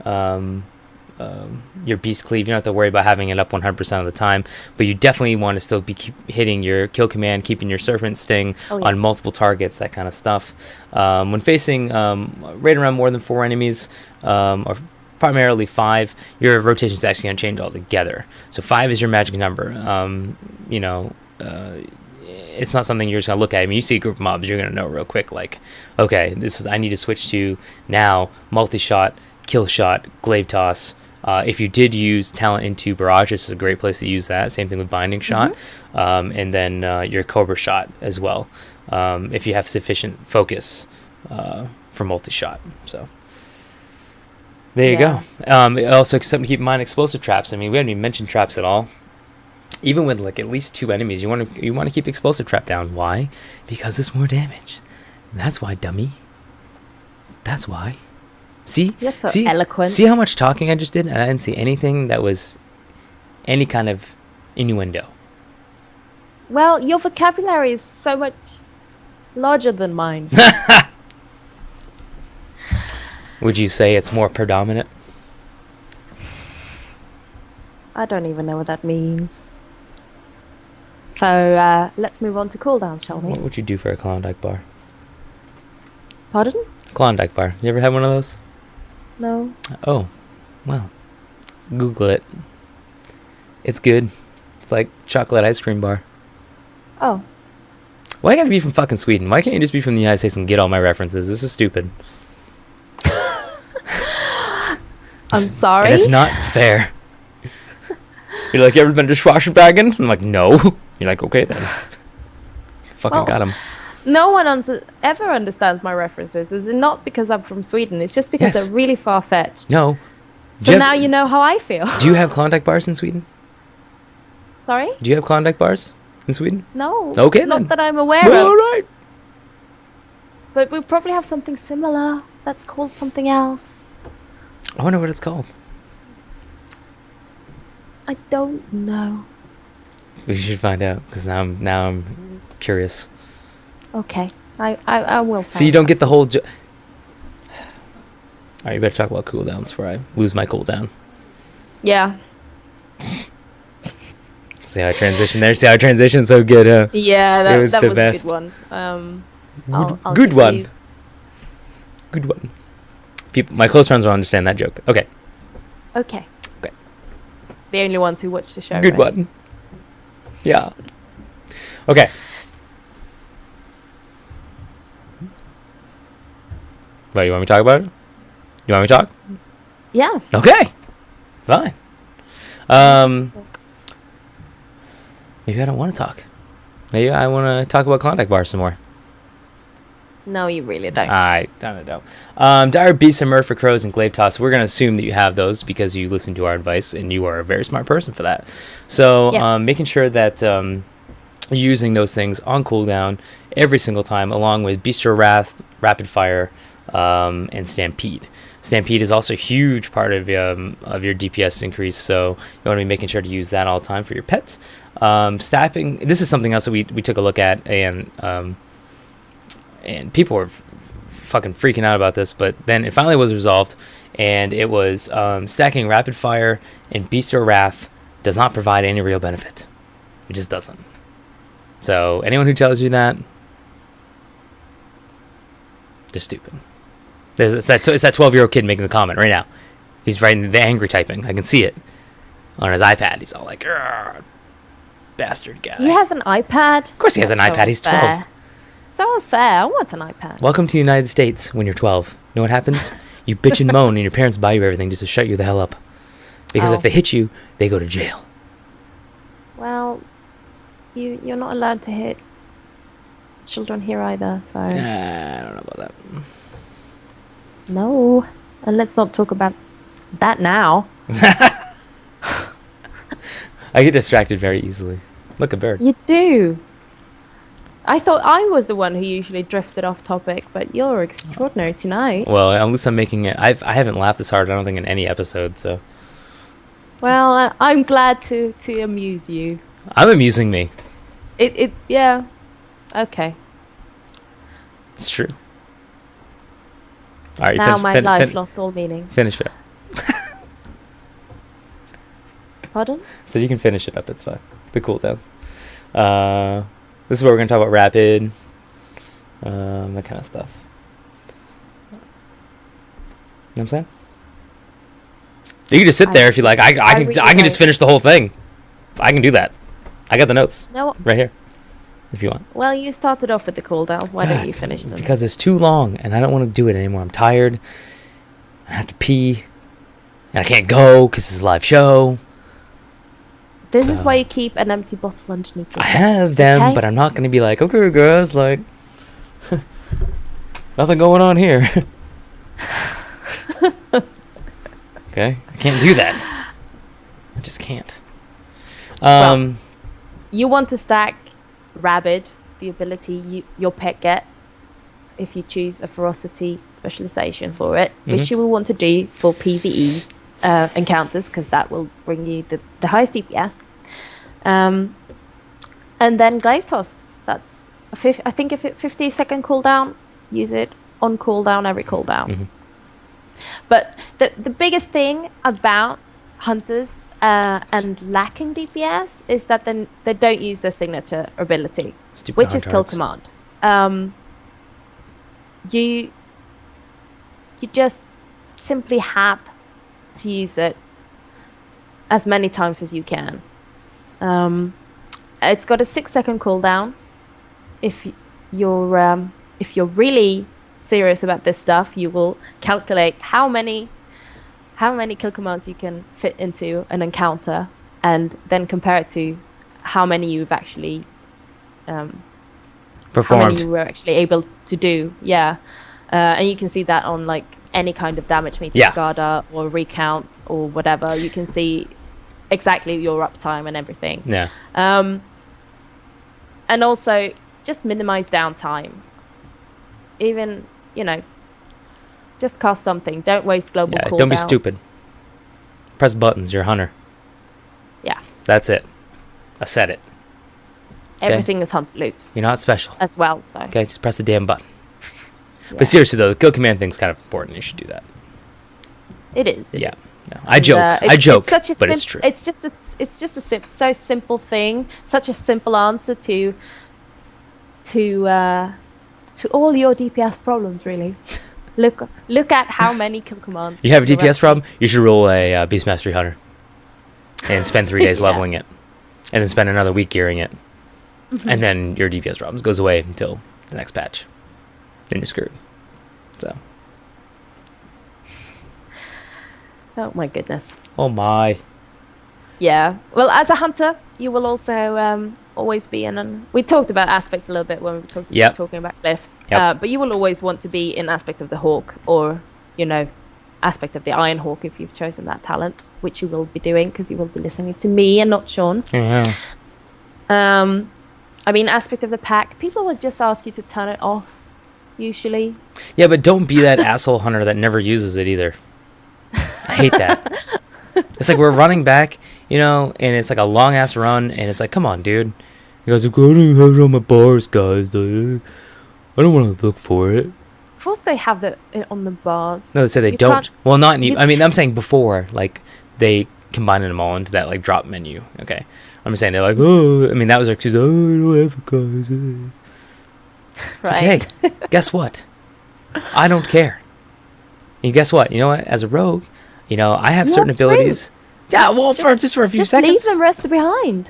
Speaker 1: your Beast Cleave. You don't have to worry about having it up 100% of the time, but you definitely want to still be keep hitting your kill command, keeping your Serpent Sting on multiple targets, that kind of stuff. When facing right around more than 4 enemies, or primarily 5, your rotation is actually going to change altogether. So 5 is your magic number. It's not something you're just going to look at. I mean, you see a group of mobs, you're going to know real quick, like, okay, I need to switch to now multi-shot, kill shot, glaive toss. If you did use talent into barrage, this is a great place to use that. Same thing with binding shot, and then your cobra shot as well. If you have sufficient focus for multi-shot. So there you go. Also, something to keep in mind: explosive traps. I mean, we haven't even mentioned traps at all. Even with like at least 2 enemies, you want to keep explosive trap down. Why? Because it's more damage. And that's why, dummy. That's why. See?
Speaker 2: You're so eloquent.
Speaker 1: See how much talking I just did? And I didn't see anything that was any kind of innuendo.
Speaker 2: Well, your vocabulary is so much larger than mine.
Speaker 1: Would you say it's more predominant?
Speaker 2: I don't even know what that means. So, let's move on to cooldowns, shall we?
Speaker 1: What would you do for a Klondike bar?
Speaker 2: Pardon?
Speaker 1: Klondike bar. You ever had one of those?
Speaker 2: No.
Speaker 1: Oh, well, Google it. It's good. It's like chocolate ice cream bar.
Speaker 2: Oh.
Speaker 1: Why gotta be from fucking Sweden? Why can't you just be from the United States and get all my references? This is stupid.
Speaker 2: I'm sorry?
Speaker 1: And it's not fair. You're like, you ever been to Schwarzbagen? I'm like, no. You're like, okay then. Fucking got him.
Speaker 2: No one ever understands my references. It's not because I'm from Sweden. It's just because they're really far-fetched.
Speaker 1: No.
Speaker 2: So now you know how I feel.
Speaker 1: Do you have Klondike bars in Sweden?
Speaker 2: Sorry?
Speaker 1: Do you have Klondike bars in Sweden?
Speaker 2: No.
Speaker 1: Okay then.
Speaker 2: Not that I'm aware
Speaker 1: well,
Speaker 2: of.
Speaker 1: all right.
Speaker 2: But we probably have something similar that's called something else.
Speaker 1: I wonder what it's called.
Speaker 2: I don't know.
Speaker 1: We should find out, because now I'm curious.
Speaker 2: Okay, I will.
Speaker 1: So you don't get the whole. Alright, you better talk about cooldowns before I lose my cooldown.
Speaker 2: Yeah.
Speaker 1: See how I transition there? See how I transition so good, huh?
Speaker 2: Yeah, that was the best. A good one.
Speaker 1: Good one. Good one. People, my close friends will understand that joke. Okay.
Speaker 2: Okay. The only ones who watch the show.
Speaker 1: Good one. Yeah. Okay. What, you want me to talk about it? You want me to talk?
Speaker 2: Yeah.
Speaker 1: Okay. Fine. Maybe I don't want to talk. Maybe I want to talk about Klondike bars some more.
Speaker 2: No, you really don't.
Speaker 1: I don't. Dire Beasts and Murder for Crows and Glaive Toss. We're going to assume that you have those because you listen to our advice and you are a very smart person for that. So making sure that you're using those things on cooldown every single time, along with Bestial Wrath, Rapid Fire, and Stampede. Stampede is also a huge part of your DPS increase, so you want to be making sure to use that all the time for your pet. Staffing, this is something else that we took a look at, and people were fucking freaking out about this, but then it finally was resolved, and it was stacking Rapid Fire and Bestial Wrath does not provide any real benefit. It just doesn't. So anyone who tells you that, they're stupid. It's that 12-year-old kid making the comment right now. He's writing the angry typing. I can see it on his iPad. He's all like, bastard guy.
Speaker 2: He has an iPad.
Speaker 1: Of course he has an iPad. He's 12.
Speaker 2: So unfair. I want an iPad.
Speaker 1: Welcome to the United States when you're 12. You know what happens? You bitch and moan and your parents buy you everything just to shut you the hell up. Because if they hit you, they go to jail.
Speaker 2: Well, you're not allowed to hit children here either, so...
Speaker 1: I don't know about that.
Speaker 2: No. And let's not talk about that now.
Speaker 1: I get distracted very easily. Look, a bird.
Speaker 2: You do. I thought I was the one who usually drifted off topic, but you're extraordinary tonight.
Speaker 1: Well, at least I'm making it... I haven't laughed this hard, I don't think, in any episode, so...
Speaker 2: Well, I'm glad to amuse you.
Speaker 1: I'm amusing me.
Speaker 2: Yeah. Okay.
Speaker 1: It's true. All right,
Speaker 2: now my life lost all meaning.
Speaker 1: Finish it up.
Speaker 2: Pardon?
Speaker 1: So you can finish it up, it's fine. The cooldowns. This is where we're going to talk about rapid, that kind of stuff. You know what I'm saying? You can just sit there if you like. I can just finish the whole thing. I can do that. I got the notes right here, if you want.
Speaker 2: Well, you started off with the cooldowns. Why don't you finish them?
Speaker 1: Because it's too long, and I don't want to do it anymore. I'm tired. I have to pee, and I can't go because it's a live show.
Speaker 2: This is why you keep an empty bottle underneath your
Speaker 1: I have them, but I'm not going to be like, okay, guys, like, nothing going on here. Okay? I can't do that. I just can't.
Speaker 2: Well, you want to stack Rabid, the ability your pet gets, if you choose a ferocity specialization for it, which you will want to do for PvE encounters, because that will bring you the highest DPS. And then Glaive Toss. That's I think if it 50-second cooldown, use it on cooldown every cooldown. But the biggest thing about hunters and lacking DPS is that they don't use their signature ability, which is Kill Command. You just simply have to use it as many times as you can. It's got a 6-second cooldown. If you're really serious about this stuff, you will calculate how many kill commands you can fit into an encounter, and then compare it to how many you've actually
Speaker 1: performed.
Speaker 2: How many you were actually able to do. And you can see that on like any kind of damage meter, SCADA or recount or whatever. You can see exactly your uptime and everything. And also just minimize downtime. Even, just cast something. Don't waste global cooldowns.
Speaker 1: Don't be stupid. Press buttons. You're a hunter.
Speaker 2: Yeah.
Speaker 1: That's it. I said it.
Speaker 2: Everything is hunter loot.
Speaker 1: You're not special.
Speaker 2: As well, so.
Speaker 1: Okay, just press the damn button. But seriously though, the kill command thing's kind of important. You should do that.
Speaker 2: It is.
Speaker 1: No, I joke. I joke, but it's true.
Speaker 2: It's just a so simple thing. Such a simple answer to all your DPS problems, really. Look at how many kill commands.
Speaker 1: You have a DPS problem? You should roll a Beast Mastery Hunter and spend 3 days leveling it, and then spend another week gearing it, and then your DPS problems goes away until the next patch. Then you're screwed. So.
Speaker 2: Oh my goodness.
Speaker 1: Oh my.
Speaker 2: Yeah. Well, as a hunter, you will also always be in. We talked about aspects a little bit when we were talking about glyphs. But you will always want to be in aspect of the hawk, or aspect of the Iron Hawk if you've chosen that talent, which you will be doing because you will be listening to me and not Sean.
Speaker 1: Yeah.
Speaker 2: I mean, aspect of the pack. People would just ask you to turn it off. usually.
Speaker 1: Yeah, but don't be that asshole hunter that never uses it either. I hate that. It's like we're running back, and it's like a long ass run, and it's like, come on, dude. You guys are going to have it on my bars, guys. I don't want to look for it.
Speaker 2: Of course, they have it on the bars.
Speaker 1: No, they say they don't. Well, not. I mean, I'm saying before, like they combined them all into that like drop menu. Okay, I'm just saying they're like, oh, I mean, that was their excuse. Oh, I don't have it, guys.
Speaker 2: Right.
Speaker 1: Okay, guess what? I don't care. And guess what? You know what? As a rogue, I have certain abilities. Yeah, well, just for a few seconds.
Speaker 2: Leave them rest behind.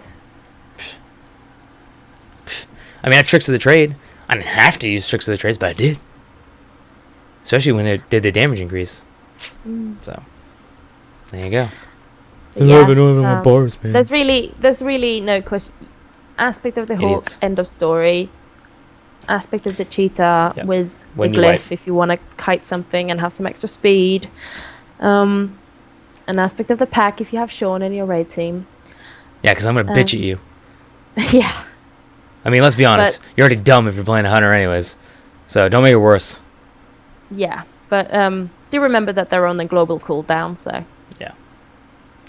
Speaker 1: I mean, I have tricks of the trade. I didn't have to use tricks of the trades, but I did. Especially when it did the damage increase. So, there you go.
Speaker 2: Yeah, bars, man. There's really no question. Aspect of the hawk, end of story. Aspect of the cheetah with the glyph if you want to kite something and have some extra speed. An aspect of the pack if you have Sean in your raid team.
Speaker 1: Yeah, because I'm going to bitch at you.
Speaker 2: Yeah.
Speaker 1: I mean, let's be honest. You're already dumb if you're playing a hunter anyways. So don't make it worse.
Speaker 2: Yeah, but do remember that they're on the global cooldown, so...
Speaker 1: Yeah.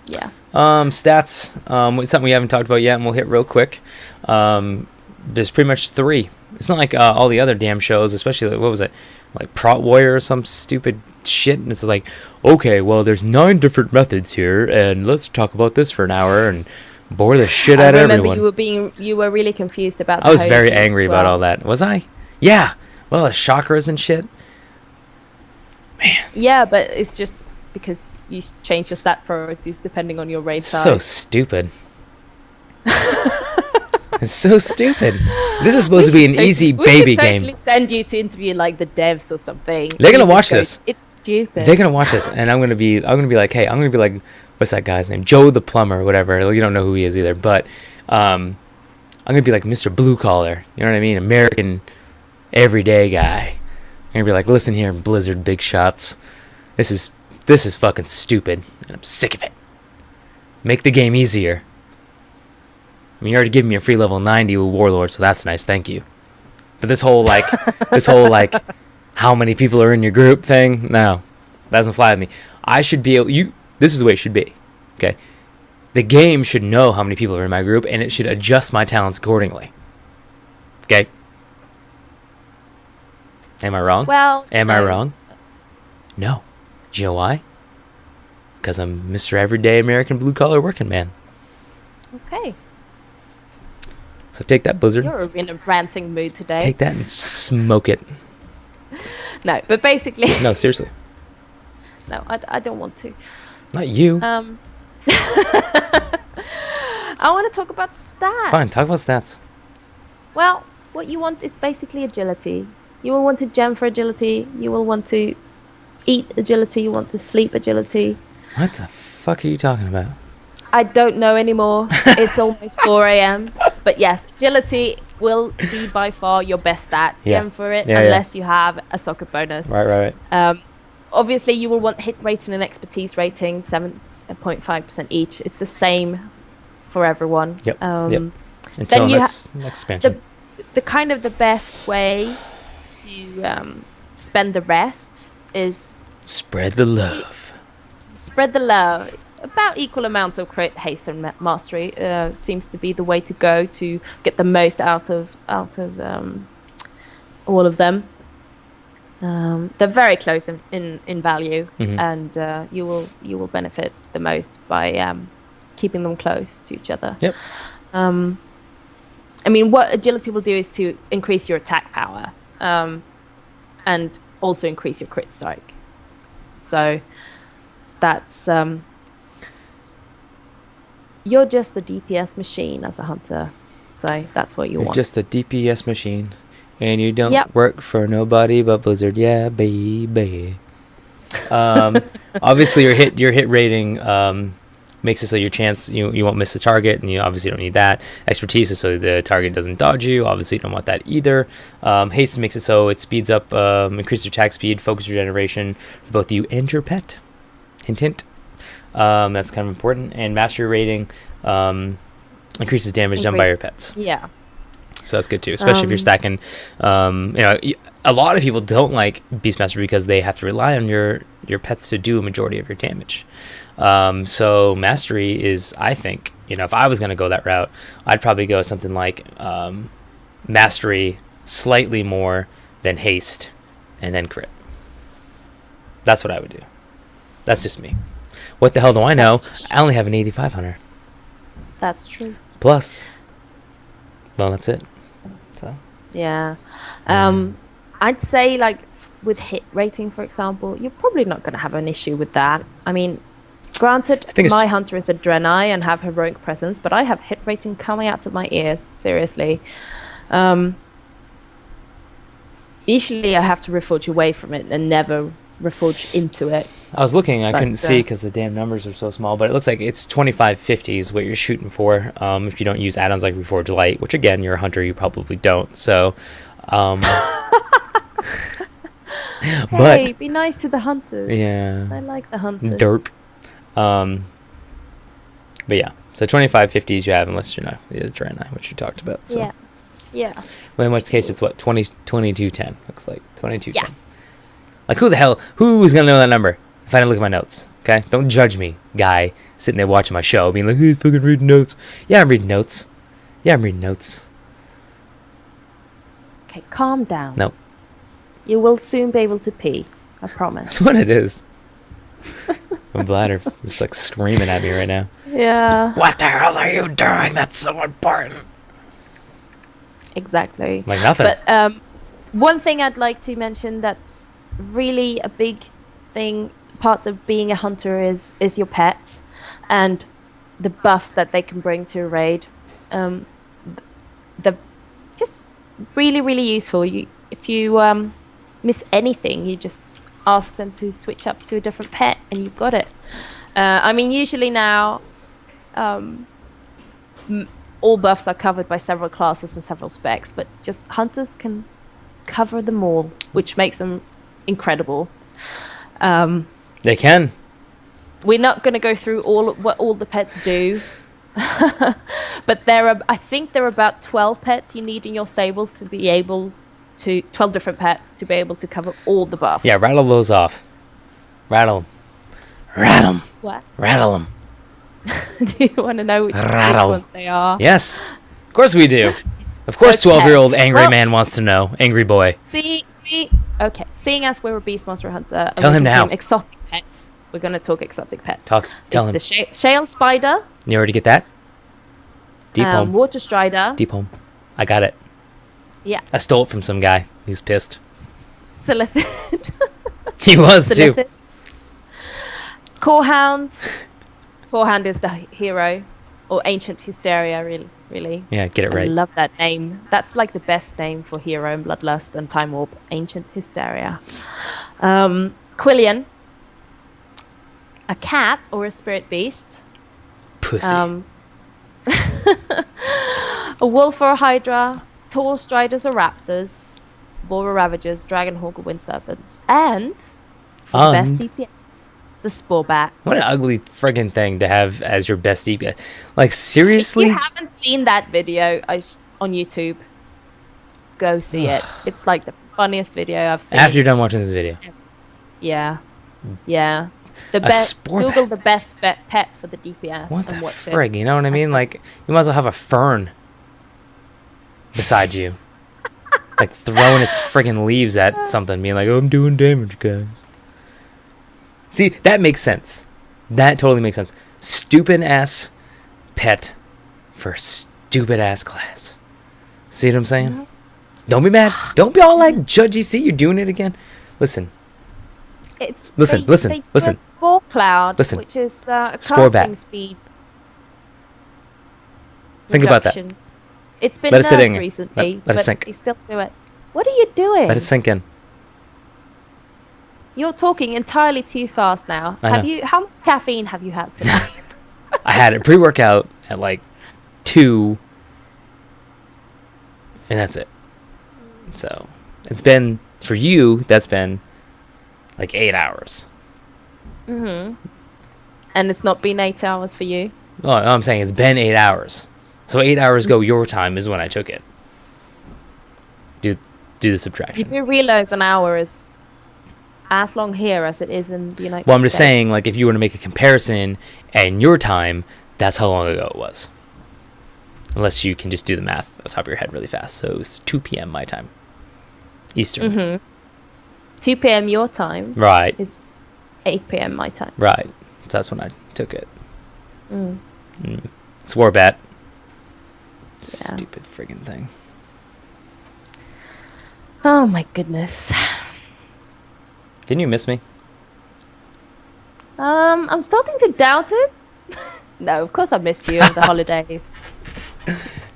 Speaker 2: Yeah.
Speaker 1: Stats. Something we haven't talked about yet, and we'll hit real quick. There's pretty much 3. It's not like all the other damn shows, especially, what was it? Like Prot Warrior or some stupid shit. And it's like, okay, well, there's 9 different methods here, and let's talk about this for an hour and bore the shit out of everyone.
Speaker 2: I remember you were really confused about
Speaker 1: I was very angry about all that. Was I? Yeah. Well, the chakras and shit. Man.
Speaker 2: Yeah, but it's just because you change your stat priorities depending on your raid size.
Speaker 1: So stupid. It's so stupid. This is supposed to be an easy baby game.
Speaker 2: We should totally send you to interview like the devs or something.
Speaker 1: They're gonna watch this.
Speaker 2: It's stupid.
Speaker 1: They're gonna watch this, and I'm gonna be like, hey, I'm gonna be like, what's that guy's name? Joe the plumber, or whatever. You don't know who he is either, but I'm gonna be like Mr. Blue Collar. You know what I mean? American, everyday guy. I'm gonna be like, listen here, Blizzard big shots. This is fucking stupid, and I'm sick of it. Make the game easier. I mean, you're already giving me a free level 90 with Warlord, so that's nice, thank you. But this whole how many people are in your group thing, no, that doesn't fly with me. I should be able, this is the way it should be, okay? The game should know how many people are in my group, and it should adjust my talents accordingly, okay? Am I wrong?
Speaker 2: Well,
Speaker 1: am I wrong? No. Do you know why? Because I'm Mr. Everyday American Blue Collar Working Man.
Speaker 2: Okay.
Speaker 1: So take that, Blizzard.
Speaker 2: You're in a ranting mood today.
Speaker 1: Take that and smoke it.
Speaker 2: No, but basically...
Speaker 1: No, seriously.
Speaker 2: No, I don't want to.
Speaker 1: Not you.
Speaker 2: I want to talk about stats.
Speaker 1: Fine, talk about stats.
Speaker 2: Well, what you want is basically agility. You will want to gem for agility. You will want to eat agility. You want to sleep agility.
Speaker 1: What the fuck are you talking about?
Speaker 2: I don't know anymore. It's almost 4 a.m. But yes, agility will be by far your best stat. Gem for it, unless you have a socket bonus.
Speaker 1: Right.
Speaker 2: Obviously, you will want hit rating and expertise rating, 7.5% each. It's the same for everyone.
Speaker 1: Yep. Until next expansion.
Speaker 2: The kind of the best way to spend the rest is...
Speaker 1: Spread the love.
Speaker 2: Spread the love. About equal amounts of crit, haste, and mastery seems to be the way to go to get the most out of all of them. They're very close in value, and you will benefit the most by keeping them close to each other.
Speaker 1: Yep.
Speaker 2: I mean, what agility will do is to increase your attack power, and also increase your crit strike. So that's you're just a DPS machine as a hunter, so that's what you want.
Speaker 1: You're just a DPS machine, and you don't work for nobody but Blizzard. Yeah, baby. Obviously, your hit rating makes it so your chance you won't miss the target, and you obviously don't need that. Expertise is so the target doesn't dodge you. Obviously, you don't want that either. Haste makes it so it speeds up, increases your attack speed, focus regeneration for both you and your pet. Hint, hint. That's kind of important. And mastery rating increases damage done by your pets.
Speaker 2: Yeah.
Speaker 1: So that's good too, especially if you're stacking. A lot of people don't like Beastmaster because they have to rely on your pets to do a majority of your damage. So Mastery is, I think, if I was going to go that route, I'd probably go something like Mastery slightly more than Haste and then Crit. That's what I would do. That's just me. What the hell do I know? I only have an 85 Hunter.
Speaker 2: That's true.
Speaker 1: Plus, well, that's it. So.
Speaker 2: Yeah. I'd say, like, with hit rating, for example, you're probably not going to have an issue with that. I mean, granted, my hunter is a Draenei and have heroic presence, but I have hit rating coming out of my ears, seriously. Usually I have to reforge away from it and never reforge into it.
Speaker 1: I was looking, I couldn't see because the damn numbers are so small, but it looks like it's 2550 is what you're shooting for if you don't use add-ons like Reforge Light, which again, you're a hunter, you probably don't. So,
Speaker 2: but be nice to the hunters.
Speaker 1: Yeah.
Speaker 2: I like the hunters.
Speaker 1: Derp. But yeah, so 2550s you have unless you're not the Draenei, which you talked about. So.
Speaker 2: Yeah. Yeah.
Speaker 1: Well, in which case it's what, 2210 looks like. 2210.
Speaker 2: Yeah.
Speaker 1: Like who is going to know that number if I didn't look at my notes? Okay? Don't judge me, guy, sitting there watching my show being like, who's fucking reading notes? Yeah, I'm reading notes.
Speaker 2: Okay, calm down.
Speaker 1: No.
Speaker 2: You will soon be able to pee. I promise.
Speaker 1: That's what it is. My bladder is like screaming at me right now.
Speaker 2: Yeah.
Speaker 1: What the hell are you doing? That's so important.
Speaker 2: Exactly.
Speaker 1: Like nothing.
Speaker 2: But one thing I'd like to mention that's really a big thing, part of being a hunter is your pets and the buffs that they can bring to a raid. The just really, really useful. If you miss anything, you just ask them to switch up to a different pet and you've got it. I mean, usually now all buffs are covered by several classes and several specs, but just hunters can cover them all, which makes them incredible.
Speaker 1: They can.
Speaker 2: We're not going to go through what all the pets do, but I think there are about 12 pets you need in your stables to be able to 12 different pets to be able to cover all the buffs.
Speaker 1: Yeah, rattle those off. Rattle them.
Speaker 2: What?
Speaker 1: Rattle them.
Speaker 2: Do you want to know which ones they are?
Speaker 1: Yes, of course we do. Of course, 12-year-old angry man wants to know. Angry boy.
Speaker 2: Okay. Seeing as we're a Beastmaster hunter,
Speaker 1: tell him now.
Speaker 2: Exotic pets. We're gonna talk exotic pets.
Speaker 1: Tell him.
Speaker 2: The Shale Spider.
Speaker 1: You already get that? Deep Home.
Speaker 2: Water Strider.
Speaker 1: Deep Home. I got it.
Speaker 2: Yeah.
Speaker 1: I stole it from some guy who's pissed.
Speaker 2: Silithid.
Speaker 1: He was too.
Speaker 2: Corehound. Corehound is the hero, or Ancient Hysteria, really.
Speaker 1: Yeah, get it right.
Speaker 2: I love that name. That's like the best name for hero in Bloodlust and Time Warp. Ancient Hysteria. Quillian. A cat or a spirit beast.
Speaker 1: Pussy.
Speaker 2: A wolf or a hydra. Tall striders or raptors. Boar or ravagers. Dragonhawk or wind serpents. And for the best DPS, the Spore Bat.
Speaker 1: What an ugly friggin' thing to have as your best DPS. Like, seriously?
Speaker 2: If you haven't seen that video on YouTube, go see it. It's like the funniest video I've seen.
Speaker 1: After you're done watching this video.
Speaker 2: Yeah. The best. Google the best pet for the DPS and watch it.
Speaker 1: Frig, you know what I mean? Like, you might as well have a fern beside you. Like, throwing its friggin' leaves at something, being like, oh, I'm doing damage, guys. See, that makes sense. That totally makes sense. Stupid ass pet for stupid ass class. See what I'm saying? Mm-hmm. Don't be mad. Don't be all like judgy. See, you're doing it again. Listen. Listen.
Speaker 2: Spore Cloud, which is a casting speed.
Speaker 1: Think about that.
Speaker 2: It's been nerfed recently,
Speaker 1: let it sink.
Speaker 2: They still do it. What are you doing?
Speaker 1: Let it sink in.
Speaker 2: You're talking entirely too fast now. How much caffeine have you had tonight?
Speaker 1: I had a pre-workout at like 2, and that's it. So it's been, for you, that's been like 8 hours.
Speaker 2: Mm-hmm. And it's not been 8 hours for you?
Speaker 1: Well, I'm saying it's been 8 hours. So 8 hours ago, your time is when I took it. Do the
Speaker 2: You
Speaker 1: subtraction.
Speaker 2: do realize an hour is as long here as it is in the United States.
Speaker 1: Well, I'm just saying, like, if you were to make a comparison and your time, that's how long ago it was. Unless you can just do the math off the top of your head really fast. So it was 2 p.m. my time. Eastern.
Speaker 2: Mm-hmm. 2 p.m. your time
Speaker 1: Right.
Speaker 2: is 8 p.m. my time.
Speaker 1: Right. So that's when I took it.
Speaker 2: Mm.
Speaker 1: Swarbat. Stupid friggin' thing.
Speaker 2: Oh my goodness.
Speaker 1: Didn't you miss me?
Speaker 2: I'm starting to doubt it. No, of course I missed you over the holidays.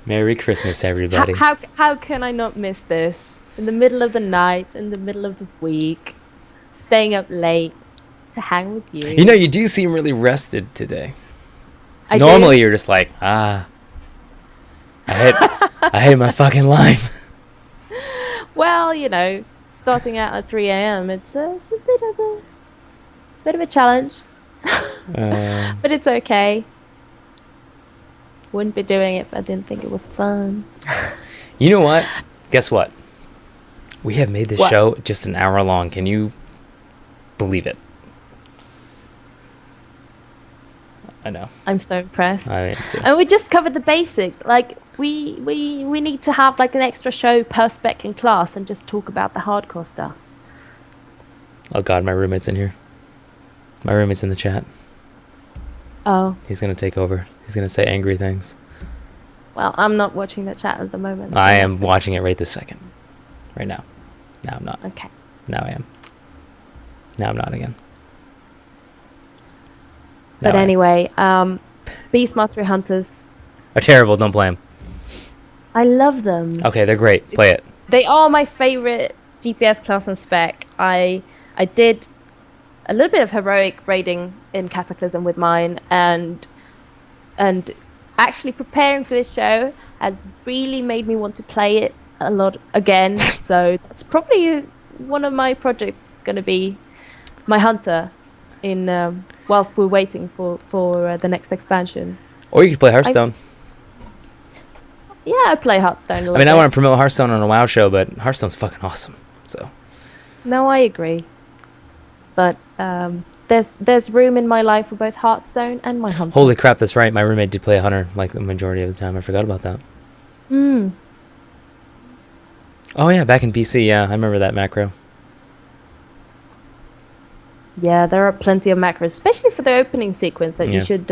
Speaker 1: Merry Christmas, everybody.
Speaker 2: How can I not miss this? In the middle of the night, in the middle of the week, staying up late to hang with you.
Speaker 1: You know, you do seem really rested today.
Speaker 2: I
Speaker 1: Normally
Speaker 2: do.
Speaker 1: you're just like, I hate my fucking life.
Speaker 2: Well, you know, starting out at 3 a.m. It's a bit of a challenge, but it's okay. Wouldn't be doing it if I didn't think it was fun.
Speaker 1: You know what? Guess what? We have made this
Speaker 2: What?
Speaker 1: show just an hour long. Can you believe it? I know.
Speaker 2: I'm so impressed.
Speaker 1: I am too.
Speaker 2: And we just covered the basics. Like we need to have like an extra show per spec in class and just talk about the hardcore stuff.
Speaker 1: Oh God, my roommate's in here. My roommate's in the chat.
Speaker 2: Oh,
Speaker 1: He's gonna take over. He's gonna say angry things.
Speaker 2: well, I'm not watching the chat at the moment.
Speaker 1: I
Speaker 2: so-
Speaker 1: am watching it right this second. Right now. Now I'm not.
Speaker 2: Okay.
Speaker 1: Now I am. Now I'm not again.
Speaker 2: But
Speaker 1: Now I am.
Speaker 2: anyway, Beastmaster Hunters,
Speaker 1: Are terrible. Don't play them.
Speaker 2: I love them.
Speaker 1: Okay, they're great. Play it.
Speaker 2: They are my favorite DPS class and spec. I did a little bit of heroic raiding in Cataclysm with mine, and actually preparing for this show has really made me want to play it a lot again. So that's probably one of my projects going to be my hunter in whilst we're waiting for the next expansion.
Speaker 1: Or you could play Hearthstone.
Speaker 2: Yeah, I play Hearthstone a little
Speaker 1: I mean,
Speaker 2: bit.
Speaker 1: I want to promote Hearthstone on a WoW show, but Hearthstone's fucking awesome. So
Speaker 2: No, I agree. But there's room in my life for both Hearthstone and my hunter.
Speaker 1: holy crap, that's right. My roommate did play Hunter like the majority of the time. I forgot about that.
Speaker 2: Hmm.
Speaker 1: Oh yeah, back in BC. Yeah, I remember that macro.
Speaker 2: Yeah, there are plenty of macros, especially for the opening sequence that
Speaker 1: Yeah.
Speaker 2: you should,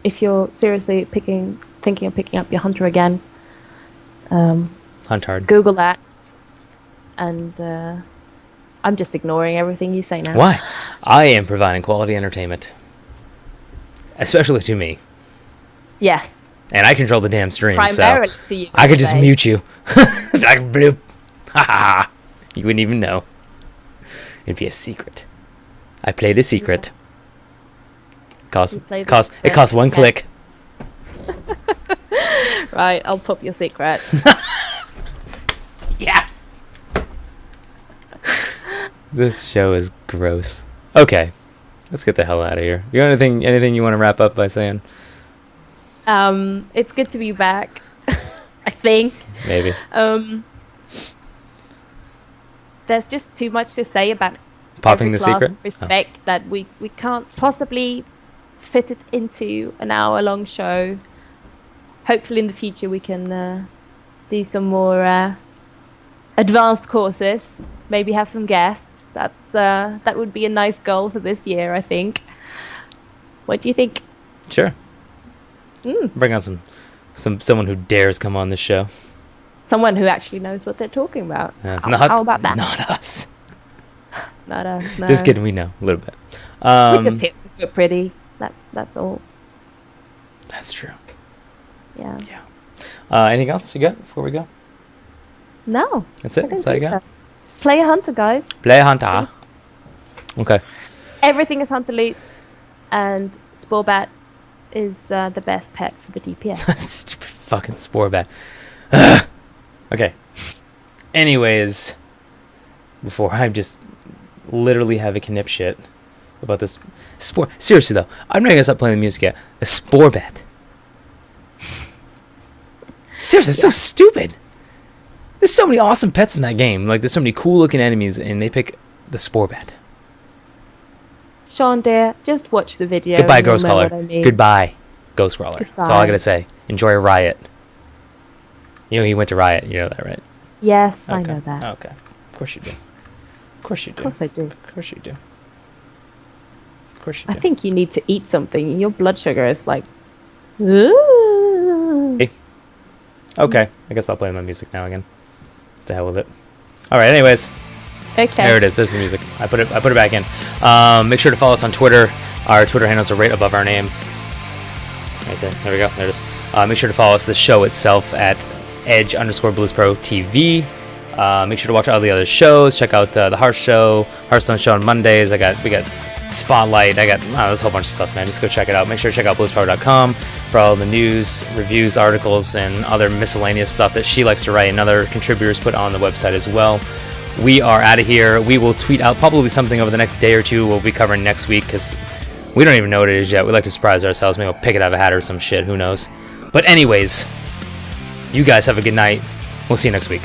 Speaker 2: if you're seriously thinking of picking up your hunter again,
Speaker 1: Hunt hard.
Speaker 2: Google that. And I'm just ignoring everything you say now.
Speaker 1: Why? I am providing quality entertainment, especially to me,
Speaker 2: Yes,
Speaker 1: and I control the damn stream.
Speaker 2: primarily
Speaker 1: So
Speaker 2: to you.
Speaker 1: I could just
Speaker 2: anyway.
Speaker 1: mute you. Like bloop. Ha ha. You wouldn't even know. It'd be a secret. I play the secret.
Speaker 2: You play the
Speaker 1: It
Speaker 2: secret,
Speaker 1: costs one
Speaker 2: yeah.
Speaker 1: click.
Speaker 2: Right, I'll pop your secret.
Speaker 1: Yes. This show is gross. Okay, let's get the hell out of here. You got anything you want to wrap up by saying?
Speaker 2: It's good to be back. I think.
Speaker 1: Maybe.
Speaker 2: There's just too much to say about
Speaker 1: Popping
Speaker 2: every
Speaker 1: the
Speaker 2: class
Speaker 1: secret?
Speaker 2: and respect that we can't possibly fit it into an hour-long show. Hopefully in the future we can do some more advanced courses. Maybe have some guests. That would be a nice goal for this year, I think. What do you think?
Speaker 1: Sure.
Speaker 2: Mm.
Speaker 1: Bring on someone who dares come on this show.
Speaker 2: Someone who actually knows what they're talking about. How about that?
Speaker 1: Not us.
Speaker 2: Not us. No.
Speaker 1: Just kidding. We know a little bit.
Speaker 2: We just hit because we're pretty. That's all.
Speaker 1: That's true.
Speaker 2: Yeah.
Speaker 1: Yeah. Anything else you got before we go?
Speaker 2: No.
Speaker 1: That's
Speaker 2: I
Speaker 1: it.
Speaker 2: don't
Speaker 1: That's all you
Speaker 2: think
Speaker 1: got.
Speaker 2: so. Play a hunter, guys.
Speaker 1: Play Hunter. Okay.
Speaker 2: Everything is hunter loot, and Sporebat is the best pet for the DPS.
Speaker 1: Stupid fucking Sporebat. Okay. Anyways, before I just literally have a knip shit about this seriously though, I'm not gonna stop playing the music yet. A Sporebat. Seriously, it's so stupid. There's so many awesome pets in that game. Like, there's so many cool looking enemies, and they pick the Spore Bat.
Speaker 2: Sean, dear, just watch the video.
Speaker 1: Goodbye,
Speaker 2: and you'll
Speaker 1: Ghost
Speaker 2: know
Speaker 1: Crawler.
Speaker 2: what I mean.
Speaker 1: Goodbye, Ghost Crawler. That's all I gotta say. Enjoy Riot. You know he went to Riot. You know that, right?
Speaker 2: Yes,
Speaker 1: Okay.
Speaker 2: I know that.
Speaker 1: Okay. Of course you do. Of course you do.
Speaker 2: Of course I do.
Speaker 1: Of course you do. Of course you
Speaker 2: I
Speaker 1: do.
Speaker 2: think you need to eat something. Your blood sugar is like... Ooh.
Speaker 1: Hey. Okay. I guess I'll play my music now again. To hell with it. All right. Anyways.
Speaker 2: Okay.
Speaker 1: There it is. There's the music. I put it back in. Make sure to follow us on Twitter. Our Twitter handles are right above our name. Right there. There we go. There it is. Make sure to follow us, the show itself, at Edge_BluesPro TV. Make sure to watch all the other shows. Check out the Hearthstone show on Mondays. We got Spotlight. There's a whole bunch of stuff, man. Just go check it out. Make sure to check out bluespower.com for all the news, reviews, articles, and other miscellaneous stuff that she likes to write and other contributors put on the website as well. We are out of here. We will tweet out probably something over the next day or two we'll be covering next week, because we don't even know what it is yet. We like to surprise ourselves. Maybe we'll pick it out of a hat or some shit. Who knows? But anyways, you guys have a good night. We'll see you next week.